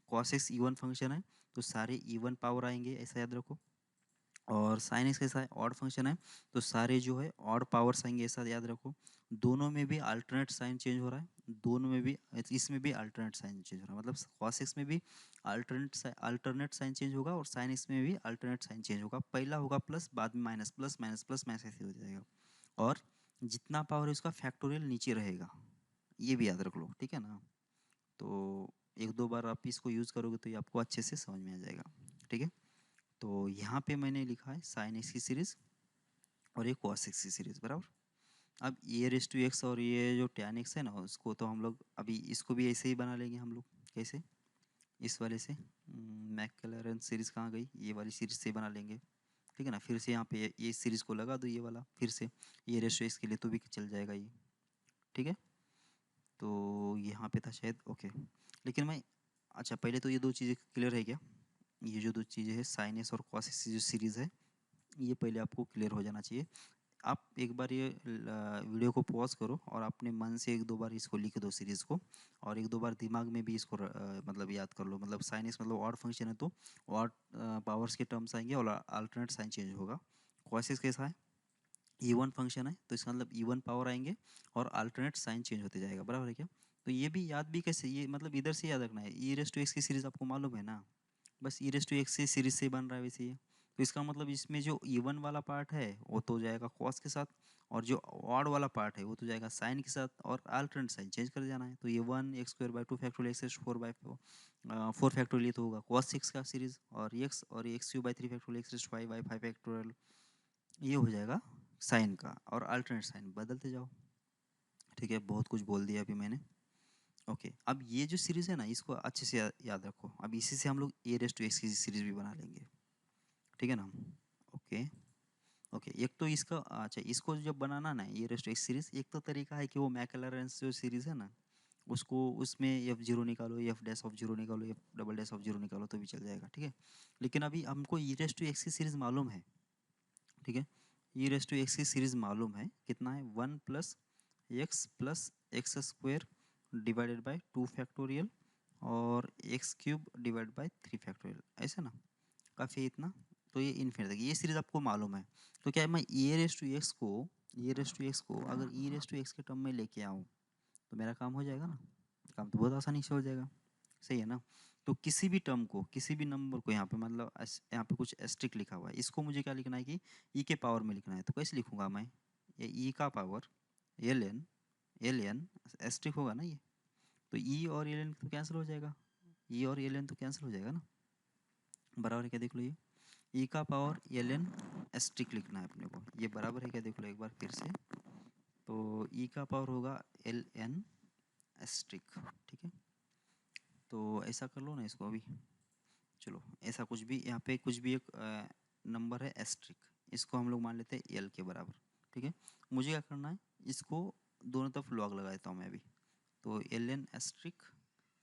cos x इवन फंक्शन है तो सारे इवन पावर आएंगे, ऐसा याद रखो। और sin x कैसा है? ऑड फंक्शन है तो सारे जो है ऑड पावर्स आएंगे, ऐसा याद रखो। दोनों में भी अल्टरनेट साइन चेंज हो रहा है, दोनों में भी, इसमें भी अल्टरनेट साइन चेंज हो रहा है। मतलब cos x में भी अल्टरनेट साइन चेंज होगा और sin x में भी अल्टरनेट साइन चेंज होगा। पहला होगा प्लस, बाद में minus, plus minus plus minus ऐसे हो जाएगा। और जितना पावर है उसका फैक्टोरियल नीचे रहेगा, ये भी याद रख लो। ठीक है ना? तो एक दो बार आप इसको यूज़ करोगे तो ये आपको अच्छे से समझ में आ जाएगा। ठीक है, तो यहाँ पे मैंने लिखा है साइन एक्स की सीरीज़ और ये कॉस एक्स की सीरीज़, बराबर। अब ये रेस टू एक्स और ये जो टैन एक्स है ना उसको तो हम लोग अभी इसको भी ऐसे ही बना लेंगे हम लोग। कैसे? इस वाले से मैक्लैरेन सीरीज़ कहाँ गई? ये वाली सीरीज़ से बना लेंगे। ठीक है ना? फिर से यहाँ पे ये सीरीज़ को लगा दो, ये वाला फिर से ये रेस टू एक्स के लिए तो भी चल जाएगा ये। ठीक है, तो यहाँ पे था शायद, ओके। लेकिन मैं, अच्छा पहले तो ये दो चीज़ें क्लियर है क्या? ये जो दो चीज़ें हैं साइन एस और कॉस एस की जो सीरीज़ है ये पहले आपको क्लियर हो जाना चाहिए। आप एक बार ये वीडियो को पॉज करो और अपने मन से एक दो बार इसको लिख दो सीरीज़ को, और एक दो बार दिमाग में भी इसको मतलब याद कर लो। मतलब साइन एस मतलब ऑड फंक्शन है तो ऑड पावर्स के टर्म्स आएंगे और अल्टरनेट साइन चेंज होगा। कॉस एस कैसा है? इवन फंक्शन है तो इसका मतलब इवन पावर आएंगे और अल्टरनेट साइन चेंज होते जाएगा, बराबर है क्या? तो ये भी याद भी कैसे, ये मतलब इधर से याद रखना है। ई रेस टू एक्स की सीरीज़ आपको मालूम है ना? बस ई रेस टू एक्स से सीरीज से बन रहा है वैसे ये। तो इसका मतलब इसमें जो इवन वाला पार्ट है वो तो जाएगा कॉस के साथ, और जो ऑड वाला पार्ट है वो तो जाएगा साइन के साथ, और अल्टरनेट साइन चेंज कर जाना है। तो ये 1 x square by 2 factorial x 4 by 4 factorial, ये तो होगा कॉस 6 का सीरीज, और एक्स और x cube by 3 factorial x 5 by 5 factorial ये हो जाएगा साइन का, और अल्टरनेट साइन बदलते जाओ। ठीक है, बहुत कुछ बोल दिया अभी मैंने। ओके, अब ये जो सीरीज है ना इसको अच्छे से याद रखो। अब इसी से हम लोग ए रेस टू एक्स की सीरीज भी बना लेंगे। ठीक है ना? Okay, okay. एक तो इसका, अच्छा इसको जब बनाना ना ये रेस टू एक्स सीरीज, एक तो तरीका है कि वो मैकलॉरेंस जो सीरीज है ना उसको उसमें एफ जीरो निकालो, एफ डैश ऑफ जीरो निकालो, F double dash of zero निकालो तो भी चल जाएगा। ठीक है, लेकिन अभी हमको ई रेस टू एक्स की सीरीज मालूम है। ठीक है, ई रेस टू एक्स की सीरीज मालूम है कितना है? 1 plus x square divided by 2 factorial और x cube divide by 3 factorial, ऐसा ना? काफ़ी इतना, तो ये इनफिनिट तक ये सीरीज आपको मालूम है। तो क्या है, मैं ए रेस टू एक्स को अगर ई रेस टू एक्स के टर्म में लेके आऊँ तो मेरा काम हो जाएगा ना? काम तो बहुत आसानी से हो जाएगा। सही है ना? तो किसी भी टर्म को, किसी भी नंबर को यहाँ पे मतलब यहाँ पे कुछ एस्ट्रिक लिखा हुआ है, इसको मुझे क्या लिखना है कि ई के पावर में लिखना है। तो कैसे लिखूंगा मैं? ये ई का power l n, l n asterisk होगा ना ये, तो ई और एल एन तो कैंसिल हो जाएगा। ई और एल एन तो कैंसिल हो जाएगा ना, बराबर है क्या देख लो, ये ई का पावर एल एन एस्ट्रिक लिखना है अपने को, ये बराबर है क्या देख लो एक बार फिर से, तो ई का पावर होगा एल एन एस्ट्रिक, ठीक है। तो ऐसा कर लो ना इसको अभी, चलो ऐसा कुछ भी यहाँ पे कुछ भी एक नंबर है एस्ट्रिक, इसको हम लोग मान लेते हैं एल के बराबर, ठीक है। मुझे क्या करना है, इसको दोनों तरफ लॉग लगा देता हूँ मैं अभी, तो एल एन एस्ट्रिक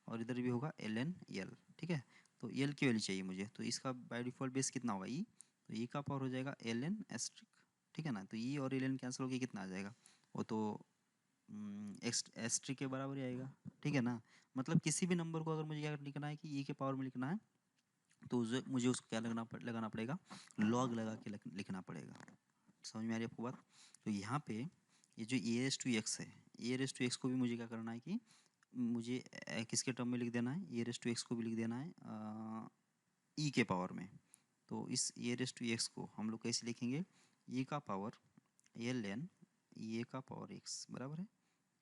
और इधर भी होगा एल एन एल, ठीक है। तो एल की वैल्यू चाहिए मुझे, तो इसका बाय डिफॉल्ट बेस कितना होगा ई, तो ई का पावर हो जाएगा एल एन एस्ट्रिक, ठीक है ना। तो ई और एल एन कैंसिल होकर कितना आ जाएगा, वो तो एस्ट्रिक के बराबर ही आएगा, ठीक है ना। मतलब किसी भी नंबर को अगर मुझे क्या लिखना है कि ई के पावर में लिखना है, तो मुझे उसको क्या लगाना पड़ेगा, लॉग लगा के लिखना पड़ेगा। समझ में आ रही है आपको बात। तो यहाँ पे ये जो ए रेस टू एक्स है, ए रेस टू एक्स को भी मुझे क्या करना है कि मुझे किसके टर्म में लिख देना है, ए रेस टू एक्स को भी लिख देना है ई के पावर में। तो इस ए रेस टू एक्स को हम लोग कैसे लिखेंगे, ई का पावर एल एन ए का पावर एक्स बराबर है,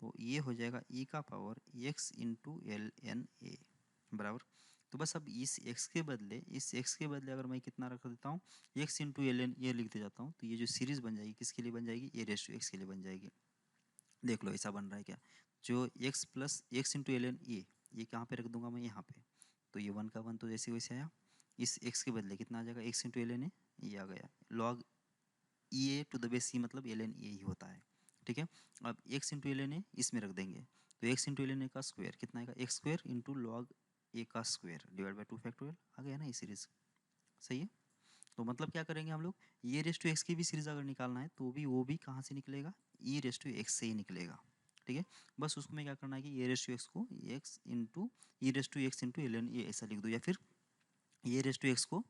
तो ये हो जाएगा ई का power x into l n a बराबर। तो बस अब इस एक्स के बदले अगर मैं कितना रख देता हूँ, x into l n a लिखते जाता हूँ, तो ये जो सीरीज बन जाएगी किसके लिए बन जाएगी, ए रेस टू एक्स के लिए बन जाएगी। देख लो ऐसा बन रहा है क्या, जो x plus x into l n a, ये कहाँ पे रख दूंगा मैं, यहाँ पे। तो ये वन का वन तो जैसे वैसे आया, इस एक्स के बदले कितना आ जाएगा, x into l n a, ये आ गया log e a to the base c, मतलब एल एन ए ही होता है, ठीक है। अब x into l n a इसमें रख देंगे, तो x into l n a का स्क्वायर कितना आएगा, x square into log a का स्क्वायर डिवाइड बाई 2 फैक्टोरियल, आ गया ना ये सीरीज, सही है। तो मतलब क्या करेंगे हम लोग, ये रेस टू एक्स की भी सीरीज अगर निकालना है तो भी वो भी कहाँ से निकलेगा, ई रेस टू एक्स से ही निकलेगा, ठीक है। बस उसको में क्या करना है कि ये रेस टू एक्स को x into e raise to x into l n a ऐसा लिख दो, या फिर ये रेस टू एक्स को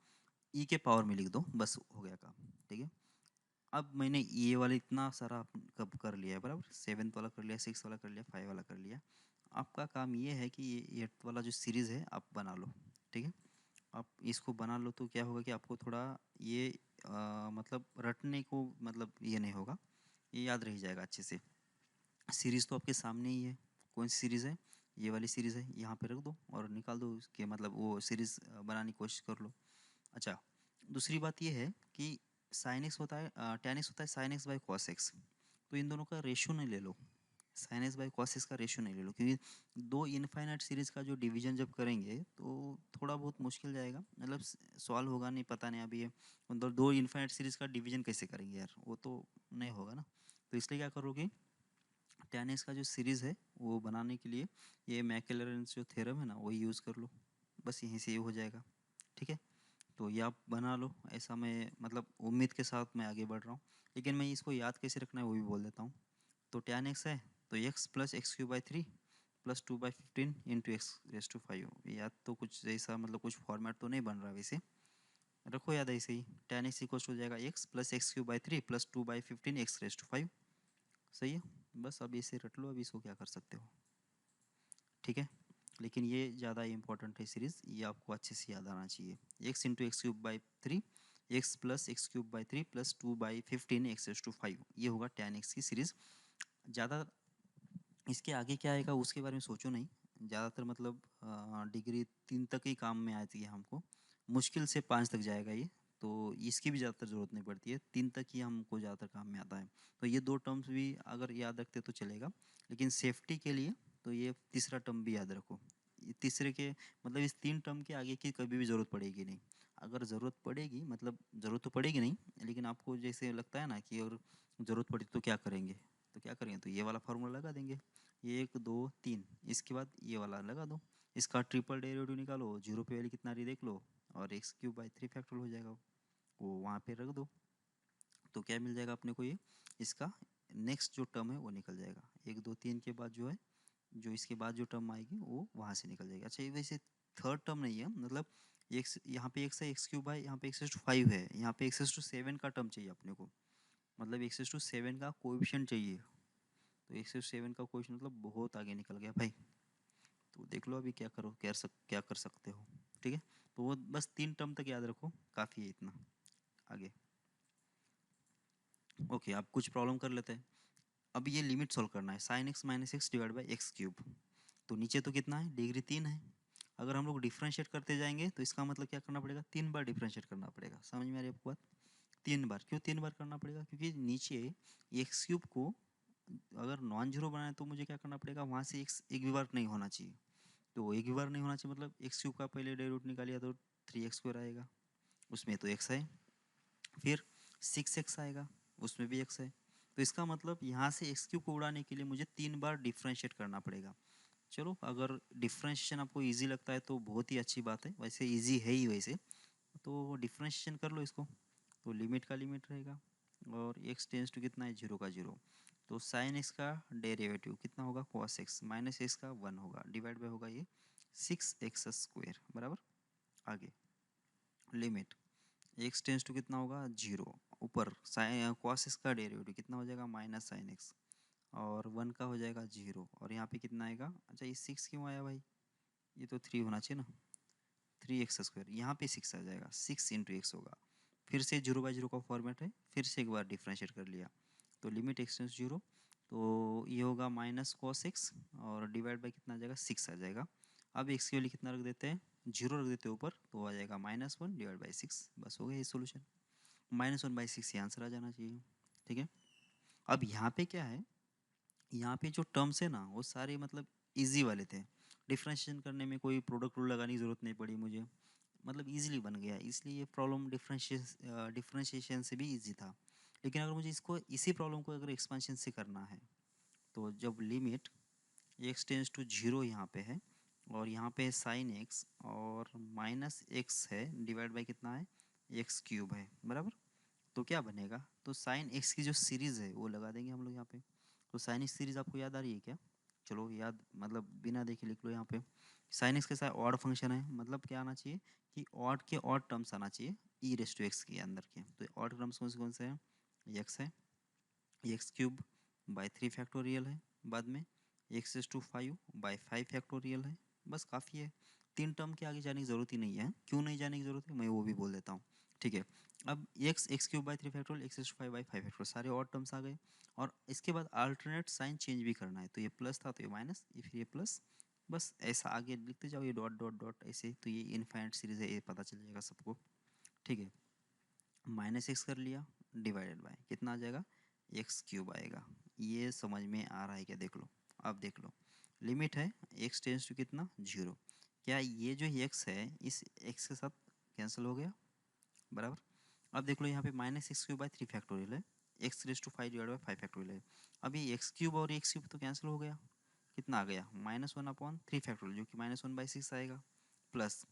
ई के पावर में लिख दो, बस हो गया काम, ठीक है। अब मैंने ये वाला इतना सारा कब कर लिया है बराबर, 7th वाला कर लिया, 6 वाला कर लिया, 5 वाला कर लिया। आपका काम ये है कि ये 8th वाला जो सीरीज़ है आप बना लो, ठीक है। आप इसको बना लो तो क्या होगा कि आपको थोड़ा ये मतलब रटने को मतलब ये नहीं होगा, ये याद रह जाएगा अच्छे से। सीरीज़ तो आपके सामने ही है, कौन सी सीरीज़ है, ये वाली सीरीज़ है, यहाँ पे रख दो और निकाल दो कि मतलब वो सीरीज़ बनाने की कोशिश कर लो। अच्छा, दूसरी बात ये है कि साइन एक्स होता है tan एक्स होता है sine x by cos x, तो इन दोनों का रेशियो नहीं ले लो, sine x by cos x का रेशियो नहीं ले लो, क्योंकि दो इनफाइनाइट सीरीज का जो डिवीजन जब करेंगे तो थोड़ा बहुत मुश्किल जाएगा, मतलब सॉल्व होगा नहीं, पता नहीं अभी ये मतलब दो इनफाइनाइट सीरीज का डिवीजन कैसे करेंगे यार, वो तो नहीं होगा ना। तो इसलिए क्या करोगे, tan एक्स का जो सीरीज़ है वो बनाने के लिए ये मैकेलरेंस जो थ्योरम है ना वो यूज़ कर लो, बस यहीं से ये हो जाएगा, ठीक है। तो ये आप बना लो, ऐसा मैं मतलब उम्मीद के साथ मैं आगे बढ़ रहा हूँ, लेकिन मैं इसको याद कैसे रखना है वो भी बोल देता हूँ। तो tan एक्स है तो x plus x cube by 3 plus 2/15 into x raise to 5, याद तो कुछ जैसा मतलब कुछ फॉर्मेट तो नहीं बन रहा वैसे, रखो याद ऐसे ही, tan एक्स इक्वल हो जाएगा x plus x cube by 3 plus 2/15 x raise to 5, सही है। बस अब इसे रट लो, अब इसको क्या कर सकते हो, ठीक है। लेकिन ये ज़्यादा इंपॉर्टेंट है सीरीज़, ये आपको अच्छे से याद आना चाहिए, x into x cube by 3 x plus x cube by 3 plus 2/15 x raise to 5, ये होगा tan एक्स की सीरीज़। ज़्यादा इसके आगे क्या आएगा उसके बारे में सोचो नहीं, ज़्यादातर मतलब डिग्री 3 तक ही काम में आती है हमको, मुश्किल से 5 तक जाएगा ये, तो इसकी भी ज़्यादातर ज़रूरत नहीं पड़ती है, 3 तक ही हमको ज़्यादातर काम में आता है। तो ये दो टर्म्स भी अगर याद रखते तो चलेगा, लेकिन सेफ्टी के लिए तो ये तीसरा टर्म भी याद रखो, ये तीसरे के मतलब इस 3 टर्म के आगे की कभी भी ज़रूरत पड़ेगी नहीं, अगर ज़रूरत पड़ेगी मतलब ज़रूरत तो पड़ेगी नहीं, लेकिन आपको जैसे लगता है ना कि अगर ज़रूरत पड़ी तो क्या करेंगे, तो क्या करेंगे, तो ये वाला फार्मूला लगा देंगे, 1 2 3, इसके बाद ये वाला लगा दो, इसका ट्रिपल डेरिवेटिव निकालो, जीरो पे वैल्यू कितना आ रही देख लो, और एक्स क्यूब बाई 3 फैक्टोरियल हो जाएगा, वो वहाँ पे रख दो, तो क्या मिल जाएगा अपने को, ये इसका नेक्स्ट जो टर्म है वो निकल जाएगा, 1 2 3 के बाद जो है, जो इसके बाद जो टर्म आएगी वो वहाँ से निकल जाएगी। अच्छा, ये वैसे थर्ड टर्म नहीं है, मतलब एक्स यहाँ पे एक्स है, एक्स क्यूब है, यहाँ पे एक्स टू 5 है, यहाँ पे एक्स टू 7 का टर्म चाहिए अपने को, मतलब एक्स टू 7 का कोएफिशिएंट चाहिए, तो एक्स टू 7 का कोएफिशिएंट मतलब बहुत आगे निकल गया भाई, तो देख लो अभी क्या करो, क्या कर सकते हो, ठीक है। तो वो बस 3 टर्म तक याद रखो, काफ़ी है इतना, आगे ओके। आप कुछ प्रॉब्लम कर लेते हैं, अब ये लिमिट सॉल्व करना है, sine x minus x divide by x cube, तो नीचे तो कितना है, डिग्री 3 है, अगर हम लोग डिफरेंशिएट करते जाएंगे तो इसका मतलब क्या करना पड़ेगा, 3 बार डिफरेंशिएट करना पड़ेगा। समझ में आ रही है आपको बात? 3 बार, क्यों 3 बार करना पड़ेगा? क्योंकि नीचे एक्स क्यूब को अगर नॉन जीरो बनाए तो मुझे क्या करना पड़ेगा, वहाँ से एक्स एक भी बार नहीं होना चाहिए। तो एक भी बार नहीं होना चाहिए मतलब एक्स क्यूब का पहले डेरिवेटिव निकालिए तो 3x² आएगा, उसमें तो x है। फिर 6x आएगा, उसमें भी x है। तो इसका मतलब यहाँ से एक्स क्यूब को उड़ाने के लिए मुझे 3 बार डिफ्रेंशिएट करना पड़ेगा। चलो, अगर डिफ्रेंशिएशन आपको इजी लगता है तो बहुत ही अच्छी बात है, वैसे इजी है ही वैसे। तो डिफ्रेंशिएशन कर लो इसको। तो लिमिट का लिमिट रहेगा और x टेंस टू कितना है, 0 का 0। तो साइन एक्स का डेरिवेटिव कितना होगा, कॉस एक्स माइनस एक्स का 1 होगा, डिवाइड बाय होगा ये 6x² बराबर। आगे लिमिट x टेंस टू कितना होगा, 0। ऊपर साइन कॉस एक्स का डेरिवेटिव कितना हो जाएगा, माइनस साइन एक्स, और 1 का हो जाएगा 0। और यहाँ पे कितना आएगा, अच्छा ये 6 क्यों आया भाई, ये तो 3 होना चाहिए ना, 3x²। यहाँ पे 6 आ जाएगा, 6 × x होगा। फिर से 0/0 का फॉर्मेट है, फिर से एक बार डिफ्रेंशिएट कर लिया। तो लिमिट x टेंस 0, तो ये होगा माइनस कॉस एक्स और डिवाइड बाय कितना आ जाएगा, 6 आ जाएगा। अब x की वैल्यू कितना रख देते हैं, 0 रख देते हैं ऊपर, तो आ जाएगा -1 डिवाइड बाई 6। बस हो गया ये सोल्यूशन। -1/6 ये आंसर आ जाना चाहिए। ठीक है। अब यहाँ पे क्या है, यहाँ पे जो टर्म्स है ना वो सारे मतलब इजी वाले थे। डिफ्रेंशिएशन करने में कोई प्रोडक्ट रूल लगाने की ज़रूरत नहीं पड़ी मुझे, मतलब इजीली बन गया, इसलिए ये प्रॉब्लम डिफ्रेंशिएशन से भी इजी था। लेकिन अगर मुझे इसको इसी प्रॉब्लम को अगर एक्सपेंशन से करना है, तो जब लिमिट x टेंस टू 0 यहाँ पे है और यहाँ पे साइन एक्स और माइनस एक्स है, डिवाइड बाई कितना है, x³ है बराबर। तो क्या बनेगा, तो साइन एक्स की जो सीरीज़ है वो लगा देंगे हम लोग यहाँ पे। तो साइन एक्स सीरीज़ आपको याद आ रही है क्या? चलो याद, मतलब बिना देखे लिख लो यहाँ पे। साइन एक्स के साथ ऑड फंक्शन है, मतलब क्या आना चाहिए कि ऑड के ऑड टर्म्स आना चाहिए e⁻x के अंदर के। तो ऑड टर्म्स कौन से हैं, एक्स है, x³/3 है, बाद में x⁵/5 है। बस काफ़ी है, 3 टर्म के आगे जाने की ज़रूरत ही नहीं है। क्यों नहीं जाने की ज़रूरत है मैं वो भी बोल देता हूँ। ठीक है। अब x³/3 x⁵/5 सारे और टर्म्स आ गए, और इसके बाद अल्टरनेट साइन चेंज भी करना है। तो ये प्लस था तो ये माइनस, ये फिर ये प्लस, बस ऐसा आगे लिखते जाओ, ये डॉट डॉट डॉट ऐसे। तो ये इनफाइनाइट सीरीज है, ये पता चल जाएगा सबको। ठीक है। -x कर लिया, डिवाइडेड बाय कितना आ जाएगा, x³ आएगा। ये समझ में आ रहा है क्या, देख लो। अब देख लो, लिमिट है x टेंस टू कितना, 0। क्या ये जो x है इस x के साथ कैंसिल हो गया बराबर। अब देख लो यहाँ पे -x³/3 है, x⁵5/5 है। अब ये x³ और x³ तो कैंसिल हो गया, कितना आ गया, -1/3 जो कि -1/6 आएगा, प्लस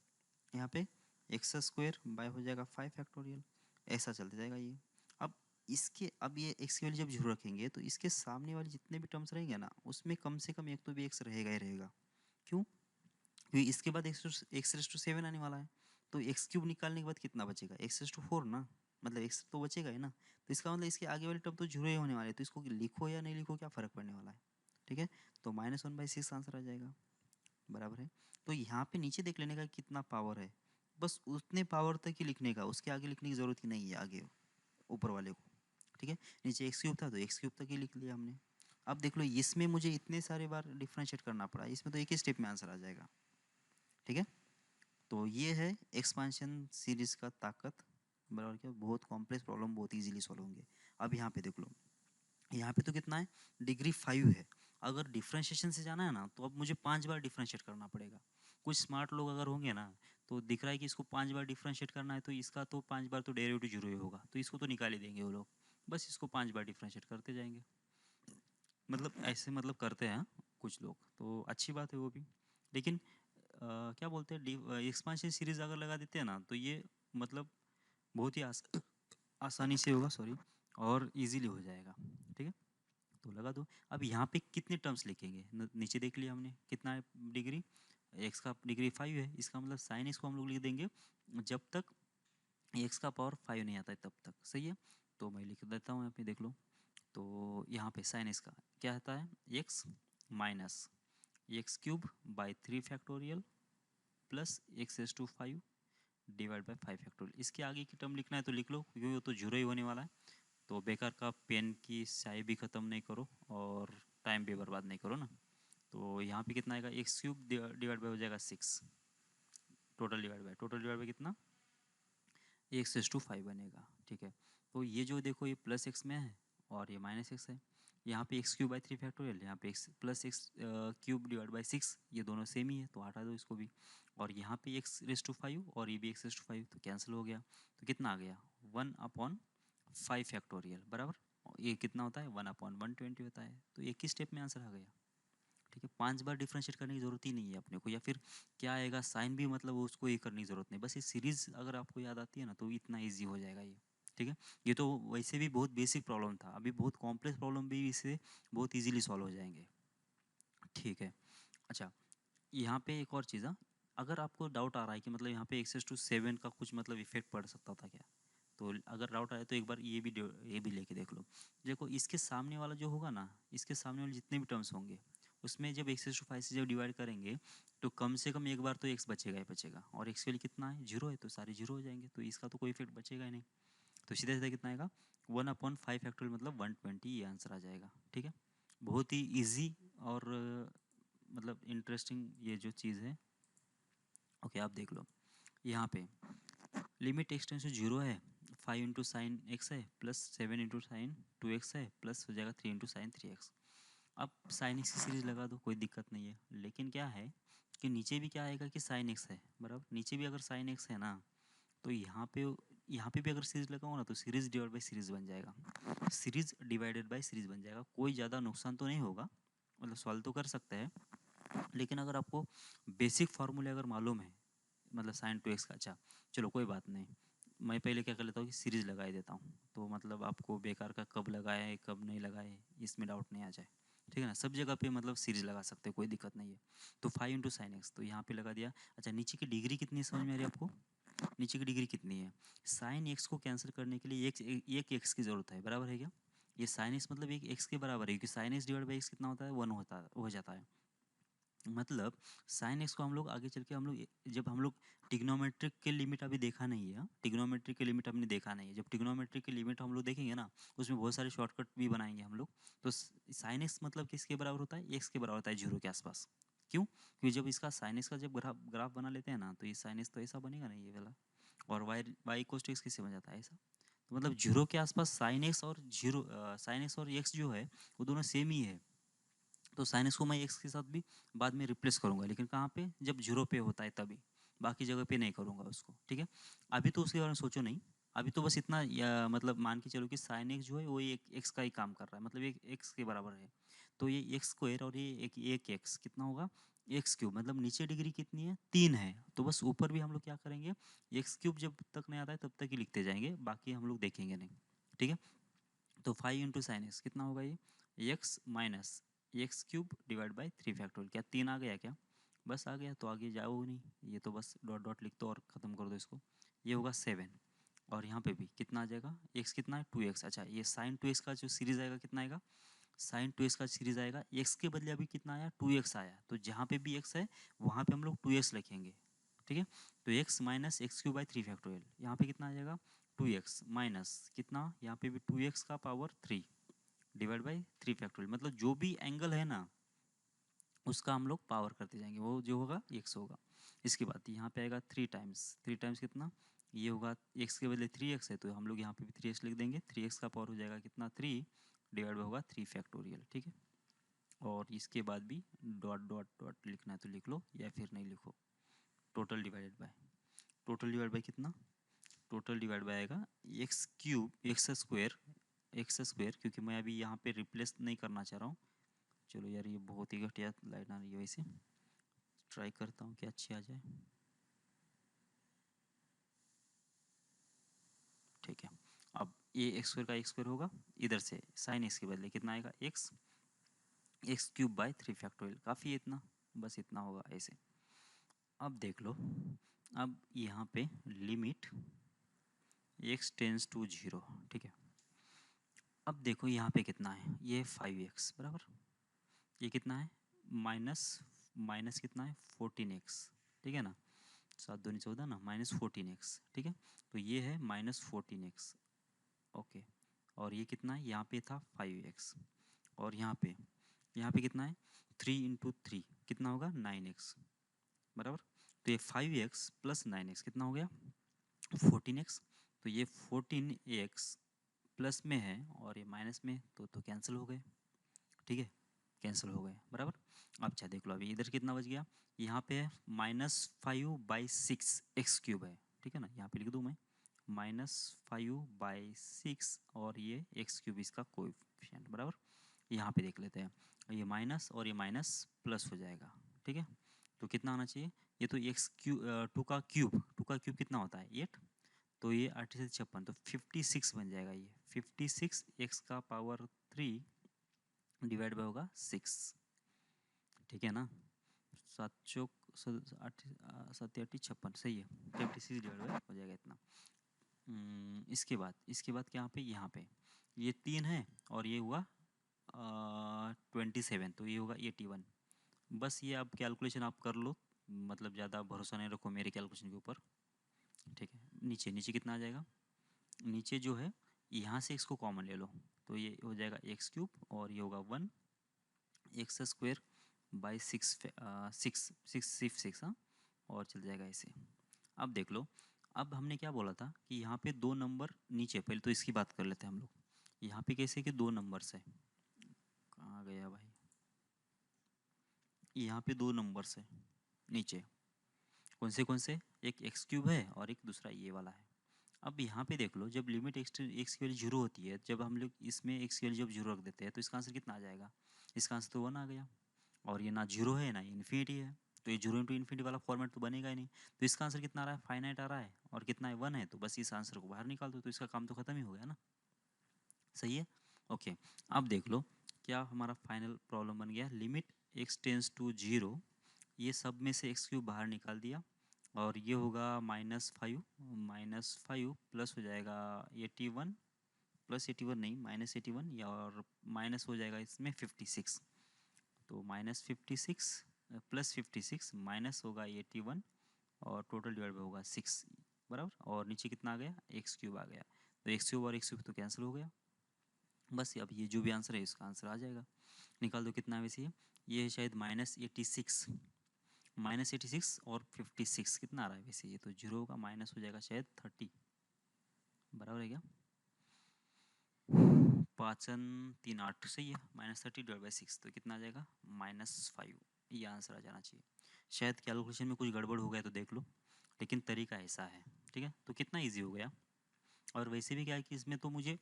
यहाँ पे x² हो जाएगा 5, ऐसा चलते जाएगा ये। अब इसके, अब ये x की वैल्यू जब 0 रखेंगे तो इसके सामने वाले जितने भी टर्म्स रहेंगे ना उसमें कम से कम एक तो भी x रहेगा ही रहेगा। क्यों? क्योंकि इसके बाद x⁻7 आने वाला है। तो x³ निकालने के बाद कितना बचेगा, x⁻4 ना, मतलब x तो बचेगा ही ना। तो इसका मतलब इसके आगे वाले टर्म तो 0 ही होने वाले हैं, तो इसको लिखो या नहीं लिखो क्या फ़र्क पड़ने वाला है। ठीक है। तो -1/6 आंसर आ जाएगा बराबर है। तो यहाँ पे नीचे देख लेने का कितना पावर है, बस उतने पावर तक ही लिखने का, उसके आगे लिखने की ज़रूरत ही नहीं है आगे ऊपर वाले को। ठीक है। नीचे x³ था तो x³ तक ही लिख लिया हमने। अब देख लो इसमें मुझे इतने सारे बार डिफ्रेंशिएट करना पड़ा, इसमें तो एक ही स्टेप में आंसर आ जाएगा। ठीक है। तो ये है एक्सपांशन सीरीज का ताकत बराबर। क्या बहुत कॉम्प्लेक्स प्रॉब्लम बहुत इजीली सॉल्व होंगे। अब यहाँ पे देख लो, यहाँ पे तो कितना है, डिग्री 5 है। अगर डिफ्रेंशिएशन से जाना है ना तो अब मुझे 5 बार डिफ्रेंशिएट करना पड़ेगा। कुछ स्मार्ट लोग अगर होंगे ना तो दिख रहा है कि इसको 5 बार डिफ्रेंशिएट करना है, तो इसका तो 5 बार तो डेरिवेटिव 0 ही होगा, तो इसको तो निकाल ही देंगे वो लोग। बस इसको 5 बार डिफ्रेंशिएट करते जाएंगे, मतलब ऐसे मतलब करते हैं कुछ लोग, तो अच्छी बात है वो भी। लेकिन क्या बोलते हैं, एक्सपांशन सीरीज अगर लगा देते हैं ना तो ये मतलब बहुत ही आसानी से होगा, सॉरी, और इजीली हो जाएगा। ठीक है। तो लगा दो। अब यहाँ पे कितने टर्म्स लिखेंगे, नीचे देख लिया हमने कितना है डिग्री, एक्स का डिग्री 5 है, इसका मतलब साइन एक्स को हम लोग लिख देंगे जब तक एक्स का पावर 5 नहीं आता है तब तक। सही है। तो मैं लिख देता हूँ यहाँ पे, देख लो। तो यहाँ पे साइन एक्स का क्या आता है, x minus x³/3 plus x⁵5 divide by 5। इसके आगे की टर्म लिखना है तो लिख लो, क्योंकि वो तो 0 ही होने वाला है। तो बेकार का पेन की स्याही भी ख़त्म नहीं करो और टाइम भी बर्बाद नहीं करो ना। तो यहाँ पे कितना आएगा, x³ डिवाइड बाई हो जाएगा 6, टोटल डिवाइड बाय कितना, एक्स एस टू 5 बनेगा। ठीक है, तो ये जो देखो ये प्लस एक्स में है और ये माइनस एक्स है। यहाँ पे एक्स क्यूब बाई 3 फैक्टोरियल, यहाँ पे x plus x cube divide by 6, ये दोनों सेम ही है तो हटा दो इसको भी। और यहाँ पे एक्स रेस टू 5 और ये भी एक्स रेस टू 5, तो कैंसिल हो गया। तो कितना आ गया 1/5 फैक्टोरियल बराबर। और ये कितना होता है 1/120 होता है। तो एक ही स्टेप में आंसर आ गया। ठीक है, 5 बार डिफरेंशिएट करने की जरूरत ही नहीं है अपने को, या फिर क्या आएगा साइन भी मतलब उसको ये करने की जरूरत नहीं, बस ये सीरीज अगर आपको याद आती है ना तो इतना ईजी हो जाएगा ये। ठीक है, ये तो वैसे भी बहुत बेसिक प्रॉब्लम था, अभी बहुत कॉम्प्लेक्स प्रॉब्लम भी इससे बहुत इजीली सॉल्व हो जाएंगे। ठीक है, अच्छा यहाँ पे एक और चीज़ है, अगर आपको डाउट आ रहा है कि मतलब यहाँ पे एक्सेस टू 7 का कुछ मतलब इफेक्ट पड़ सकता था क्या, तो अगर डाउट आए तो एक बार ये भी लेके देख लो। देखो इसके सामने वाला जो होगा ना, इसके सामने वाले जितने भी टर्म्स होंगे उसमें जब एक्स टू 5 से जब डिवाइड करेंगे तो कम से कम एक बार तो एक्स बचेगा ही बचेगा, और एक्स के लिए कितना है 0 है, तो सारे 0 हो जाएंगे, तो इसका तो कोई इफेक्ट बचेगा ही नहीं। तो सीधा सीधा कितना आएगा 1/5 फैक्टोरियल मतलब 120, ये आंसर आ जाएगा। ठीक है, बहुत ही ईजी और मतलब इंटरेस्टिंग ये जो चीज़ है। ओके आप देख लो यहाँ पे लिमिट एक्स टेंस टू 0 है, 5 इंटू साइन एक्स है प्लस 7 इंटू साइन 2x है प्लस हो जाएगा 3 इंटू साइन 3x। अब साइन एक्स की सीरीज लगा दो, कोई दिक्कत नहीं है, लेकिन क्या है कि नीचे भी क्या आएगा कि साइन एक्स है बराबर, नीचे भी अगर साइन एक्स है ना तो यहाँ पे भी अगर सीरीज लगाओ ना तो सीरीज डिवाइड बाई सीरीज बन जाएगा, सीरीज डिवाइडेड बाई सीरीज बन जाएगा। कोई ज़्यादा नुकसान तो नहीं होगा, मतलब सॉल्व तो कर सकते हैं, लेकिन अगर आपको बेसिक फार्मूले अगर मालूम है मतलब साइन 2x का, अच्छा चलो कोई बात नहीं, मैं पहले क्या कर लेता हूँ कि सीरीज लगा ही देता हूँ, तो मतलब आपको बेकार का कब लगाए कब नहीं लगाए इसमें डाउट नहीं आ जाए। ठीक है ना, सब जगह पे मतलब सीरीज लगा सकते हैं, कोई दिक्कत नहीं है। तो 5 इंटू साइन एक्स तो यहाँ पे लगा दिया। अच्छा नीचे की डिग्री कितनी है समझ में आ रही है आपको, नीचे की डिग्री कितनी है, साइन एक्स को कैंसिल करने के लिए एक एक्स की जरूरत है बराबर है क्या, ये साइन एक्स मतलब एक एक्स के बराबर है, क्योंकि sine x divide by x कितना होता है 1 होता है हो जाता है। मतलब साइन एक्स को हम लोग आगे चल के हम लोग जब हम लोग टिग्नोमेट्रिक के लिमिट अभी देखा नहीं है, टिग्नोमेट्रिक के लिमिट हमने देखा नहीं है, जब टिग्नोमेट्रिक के लिमिट हम लोग देखेंगे ना उसमें बहुत सारे शॉर्टकट भी बनाएंगे हम लोग। तो साइन एक्स मतलब किसके बराबर होता है, एक्स के बराबर होता है 0 के आसपास। क्यों, क्योंकि जब इसका साइन एक्स का जब ग्राफ बना लेते हैं ना तो ये साइन एक्स तो ऐसा बनेगा ना ये वाला, और वाई इक्वल्स टू एक्स किससे बन जाता है ऐसा। तो मतलब 0 के आसपास साइन एक्स और साइन एक्स और एक्स जो है वो दोनों सेम ही है, तो साइन एक्स को मैं एक्स के साथ भी बाद में रिप्लेस करूंगा, लेकिन कहाँ पे जब 0 पे होता है तभी, बाकी जगह पे नहीं करूंगा उसको। ठीक है, अभी तो उसके बारे में सोचो नहीं, अभी तो बस इतना मतलब मान के चलो कि साइन एक्स जो है वो एक एक्स का ही काम कर रहा है, मतलब एक एक्स के बराबर है। तो ये एक्स स्क्वायर और ये एक एक्स कितना होगा एक्स क्यूब, मतलब नीचे डिग्री कितनी है 3 है, तो बस ऊपर भी हम लोग क्या करेंगे एक्स क्यूब जब तक नहीं आता है तब तक ही लिखते जाएंगे, बाकी हम लोग देखेंगे नहीं। ठीक है, तो 5 इंटू साइन एक्स कितना होगा ये x minus x cube divide by 3 factorial, क्या 3 आ गया क्या, बस आ गया तो आगे जाओ नहीं, ये तो बस डॉट डॉट लिख दो और ख़त्म कर दो इसको। ये होगा 7, और यहाँ पे भी कितना आ जाएगा एक्स कितना है 2x। अच्छा ये साइन 2x का जो सीरीज आएगा कितना आएगा, साइन 2x का सीरीज आएगा, एक्स के बदले अभी कितना आया 2x आया, तो जहाँ पे भी x है वहाँ पे हम लोग 2x लिखेंगे। ठीक है, तो x minus x cube by 3 factorial, यहाँ पे कितना आ जाएगा 2x माइनस कितना, यहाँ पे भी 2x का पावर 3 डिवाइड बाई 3 फैक्टोरियल, मतलब जो भी एंगल है ना उसका हम लोग पावर करते जाएंगे, वो जो होगा x होगा। इसके बाद यहाँ पे आएगा 3 टाइम्स कितना, ये होगा x के बदले 3x है तो हम लोग यहाँ पे भी 3x लिख देंगे, 3x का पावर हो जाएगा कितना 3 डिवाइड बाई होगा 3 फैक्टोरियल। ठीक है, और इसके बाद भी डॉट डॉट डॉट लिखना है तो लिख लो या फिर नहीं लिखो। टोटल डिवाइड बाय कितना, टोटल डिवाइड बाय आएगा एक्स क्यूब एक्स स्क्वायर, क्योंकि मैं अभी यहाँ पे रिप्लेस नहीं करना चाह रहा हूँ। चलो यार ये बहुत ही घटिया लाइन आ रही है, वैसे ट्राई करता हूँ कि अच्छी आ जाए। ठीक है, अब ये एक्स स्क्वायर का एक्स स्क्वायर होगा, इधर से साइन एक्स के बदले कितना आएगा x x cube by 3 factorial, काफ़ी है इतना, बस इतना होगा ऐसे। अब देख लो, अब यहाँ पे लिमिट x टेंस टू 0। ठीक है, अब देखो यहाँ पे कितना है, ये 5x बराबर, ये कितना है माइनस माइनस कितना है 14x। ठीक है ना, 7 दूनी 14 ना, -14x। ठीक है, तो ये है -14x। ओके, और ये कितना है यहाँ पे था 5x, और यहाँ पे कितना है 3 इंटू 3 कितना होगा 9x बराबर। तो तो ये 5x प्लस 9x कितना हो गया 14x। तो ये 14x प्लस में है और ये माइनस में, तो कैंसिल हो गए, ठीक है, कैंसिल हो गए बराबर। अच्छा देख लो अभी इधर कितना बच गया, यहाँ पे है -5/6 एक्स क्यूब है, ठीक है ना, यहाँ पे लिख दूँ मैं -5/6 और ये एक्स क्यूब इसका कोएफिशिएंट बराबर। यहाँ पे देख लेते हैं, ये माइनस और ये माइनस प्लस हो जाएगा, ठीक है। तो कितना आना चाहिए, ये तो एक्स क्यूब 2 का क्यूब कितना होता है 8, तो ये 8 से 56 तो 56 बन जाएगा, ये 56 एक्स का पावर 3 डिवाइड बाय होगा 6, ठीक है ना। 7 चौक 7 8 56 सही है, 56 डिवाइड बाय हो जाएगा इतना। इसके बाद क्या यहाँ पे ये 3 है और ये हुआ 27, तो ये होगा 81। बस ये आप कैलकुलेशन आप कर लो, मतलब ज़्यादा भरोसा नहीं रखो मेरे कैलकुलेशन के ऊपर, ठीक है। नीचे नीचे कितना आ जाएगा, नीचे जो है यहाँ से इसको कॉमन ले लो, तो ये हो जाएगा एक्स क्यूब और ये होगा 1 एक्स स्क्वायर बाई 6 हाँ, और चल जाएगा ऐसे। अब देख लो, अब हमने क्या बोला था कि यहाँ पे 2 नंबर नीचे, पहले तो इसकी बात कर लेते हैं हम लोग। यहाँ पे कैसे कि 2 नंबर्स है, कहाँ गया भाई, यहाँ पे 2 नंबर्स है नीचे, कौन से, एक एक्स क्यूब है और एक दूसरा ये वाला है। अब यहाँ पे देख लो, जब लिमिट एक्स की वैल्यू जीरो होती है, जब हम लोग इसमें एक्स की वैल्यू जब जीरो रख देते हैं, तो इसका आंसर कितना आ जाएगा, इसका आंसर तो 1 आ गया, और ये ना जीरो है ना इन्फिनिटी है, तो ये जीरो इंटू इन्फिनिटी वाला फॉर्मेट तो बनेगा ही नहीं। तो इसका आंसर कितना आ रहा है, फाइनाइट आ रहा है, और कितना है 1 है, तो बस इस आंसर को बाहर निकाल दो, तो इसका काम तो खत्म ही हो गया ना, सही है। ओके, अब देख लो क्या हमारा फाइनल प्रॉब्लम बन गया, limit x tends to zero, ये सब में से एक्स क्यूब बाहर निकाल दिया, और ये होगा -5 प्लस हो जाएगा 81 प्लस 81 नहीं -81, या और माइनस हो जाएगा इसमें 56, तो -56 प्लस 56 माइनस होगा 81 और टोटल डिवाइड बाय होगा 6 बराबर, और नीचे कितना आ गया एक्स क्यूब आ गया, तो एक्स क्यूब और एक्स क्यूब तो कैंसिल हो गया। बस अब ये जो भी आंसर है इसका आंसर आ जाएगा, निकाल दो कितना है वैसे ये है शायद -86 और 56 कितना आ रहा है वैसे, ये तो जीरो का माइनस हो जाएगा शायद 30 बराबर है क्या, 5 3 8 सही है, -30 डिवाइड बाई 6 तो कितना आ जाएगा -5, ये आंसर आ जाना चाहिए। शायद कैलकुलेशन में कुछ गड़बड़ हो गया तो देख लो, लेकिन तरीका ऐसा है, ठीक है। तो कितना ईजी हो गया, और वैसे भी क्या है कि इसमें तो मुझे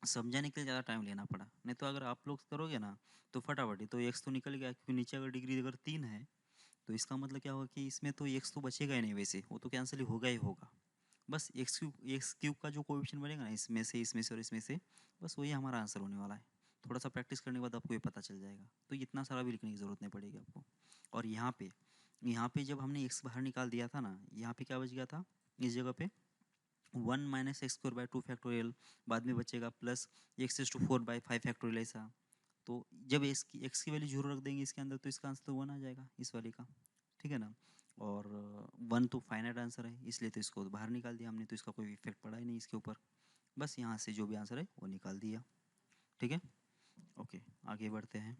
समझाने के लिए ज़्यादा टाइम लेना पड़ा, नहीं तो अगर आप लोग करोगे ना तो फटाफट ही तो एक्स तो निकल गया, क्योंकि नीचे अगर डिग्री अगर 3 है तो इसका मतलब क्या होगा कि इसमें तो एक्स तो बचेगा ही नहीं, वैसे वो तो कैंसिल ही होगा। बस एक्स क्यूब का जो कोएफिशिएंट बनेगा ना इसमें से और इसमें से, बस वही हमारा आंसर होने वाला है। थोड़ा सा प्रैक्टिस करने के बाद आपको ये पता चल जाएगा, तो इतना सारा भी लिखने की ज़रूरत नहीं पड़ेगी आपको। और यहाँ पे जब हमने एक्स बाहर निकाल दिया था ना, यहाँ पे क्या बच गया था इस जगह पे 1 minus x square by 2 factorial, बाद में बचेगा प्लस x⁴/5 फैक्टोरियल ऐसा। तो जब एक्स की वैल्यू जीरो रख देंगे इसके अंदर, तो इसका आंसर तो 1 आ जाएगा इस वाले का, ठीक है ना। और 1 तो फाइनाइट आंसर है, इसलिए तो इसको बाहर निकाल दिया हमने, तो इसका कोई इफेक्ट पड़ा ही नहीं इसके ऊपर, बस यहाँ से जो भी आंसर है वो निकाल दिया, ठीक है। ओके, आगे बढ़ते हैं।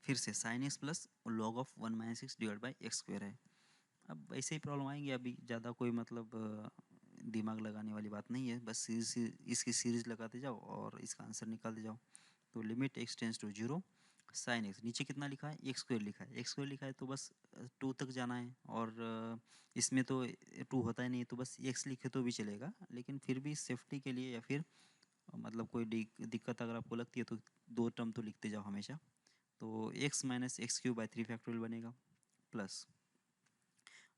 फिर से sign x plus log of 1 minus x divide by x square है। अब ऐसे ही प्रॉब्लम आएंगे, अभी ज़्यादा कोई मतलब दिमाग लगाने वाली बात नहीं है, बस इसकी सीरीज लगाते जाओ और इसका आंसर निकालते जाओ। तो limit x tends to zero sine x, नीचे कितना लिखा है एक्स स्क्वायर लिखा है, एक्स स्क्वायर लिखा है तो बस 2 तक जाना है, और इसमें तो 2 होता ही नहीं, तो बस एक्स लिखे तो भी चलेगा, लेकिन फिर भी सेफ्टी के लिए, या फिर मतलब कोई दिक्कत अगर आपको लगती है तो 2 टर्म तो लिखते जाओ हमेशा। तो x minus x cube by 3 factorial बनेगा, प्लस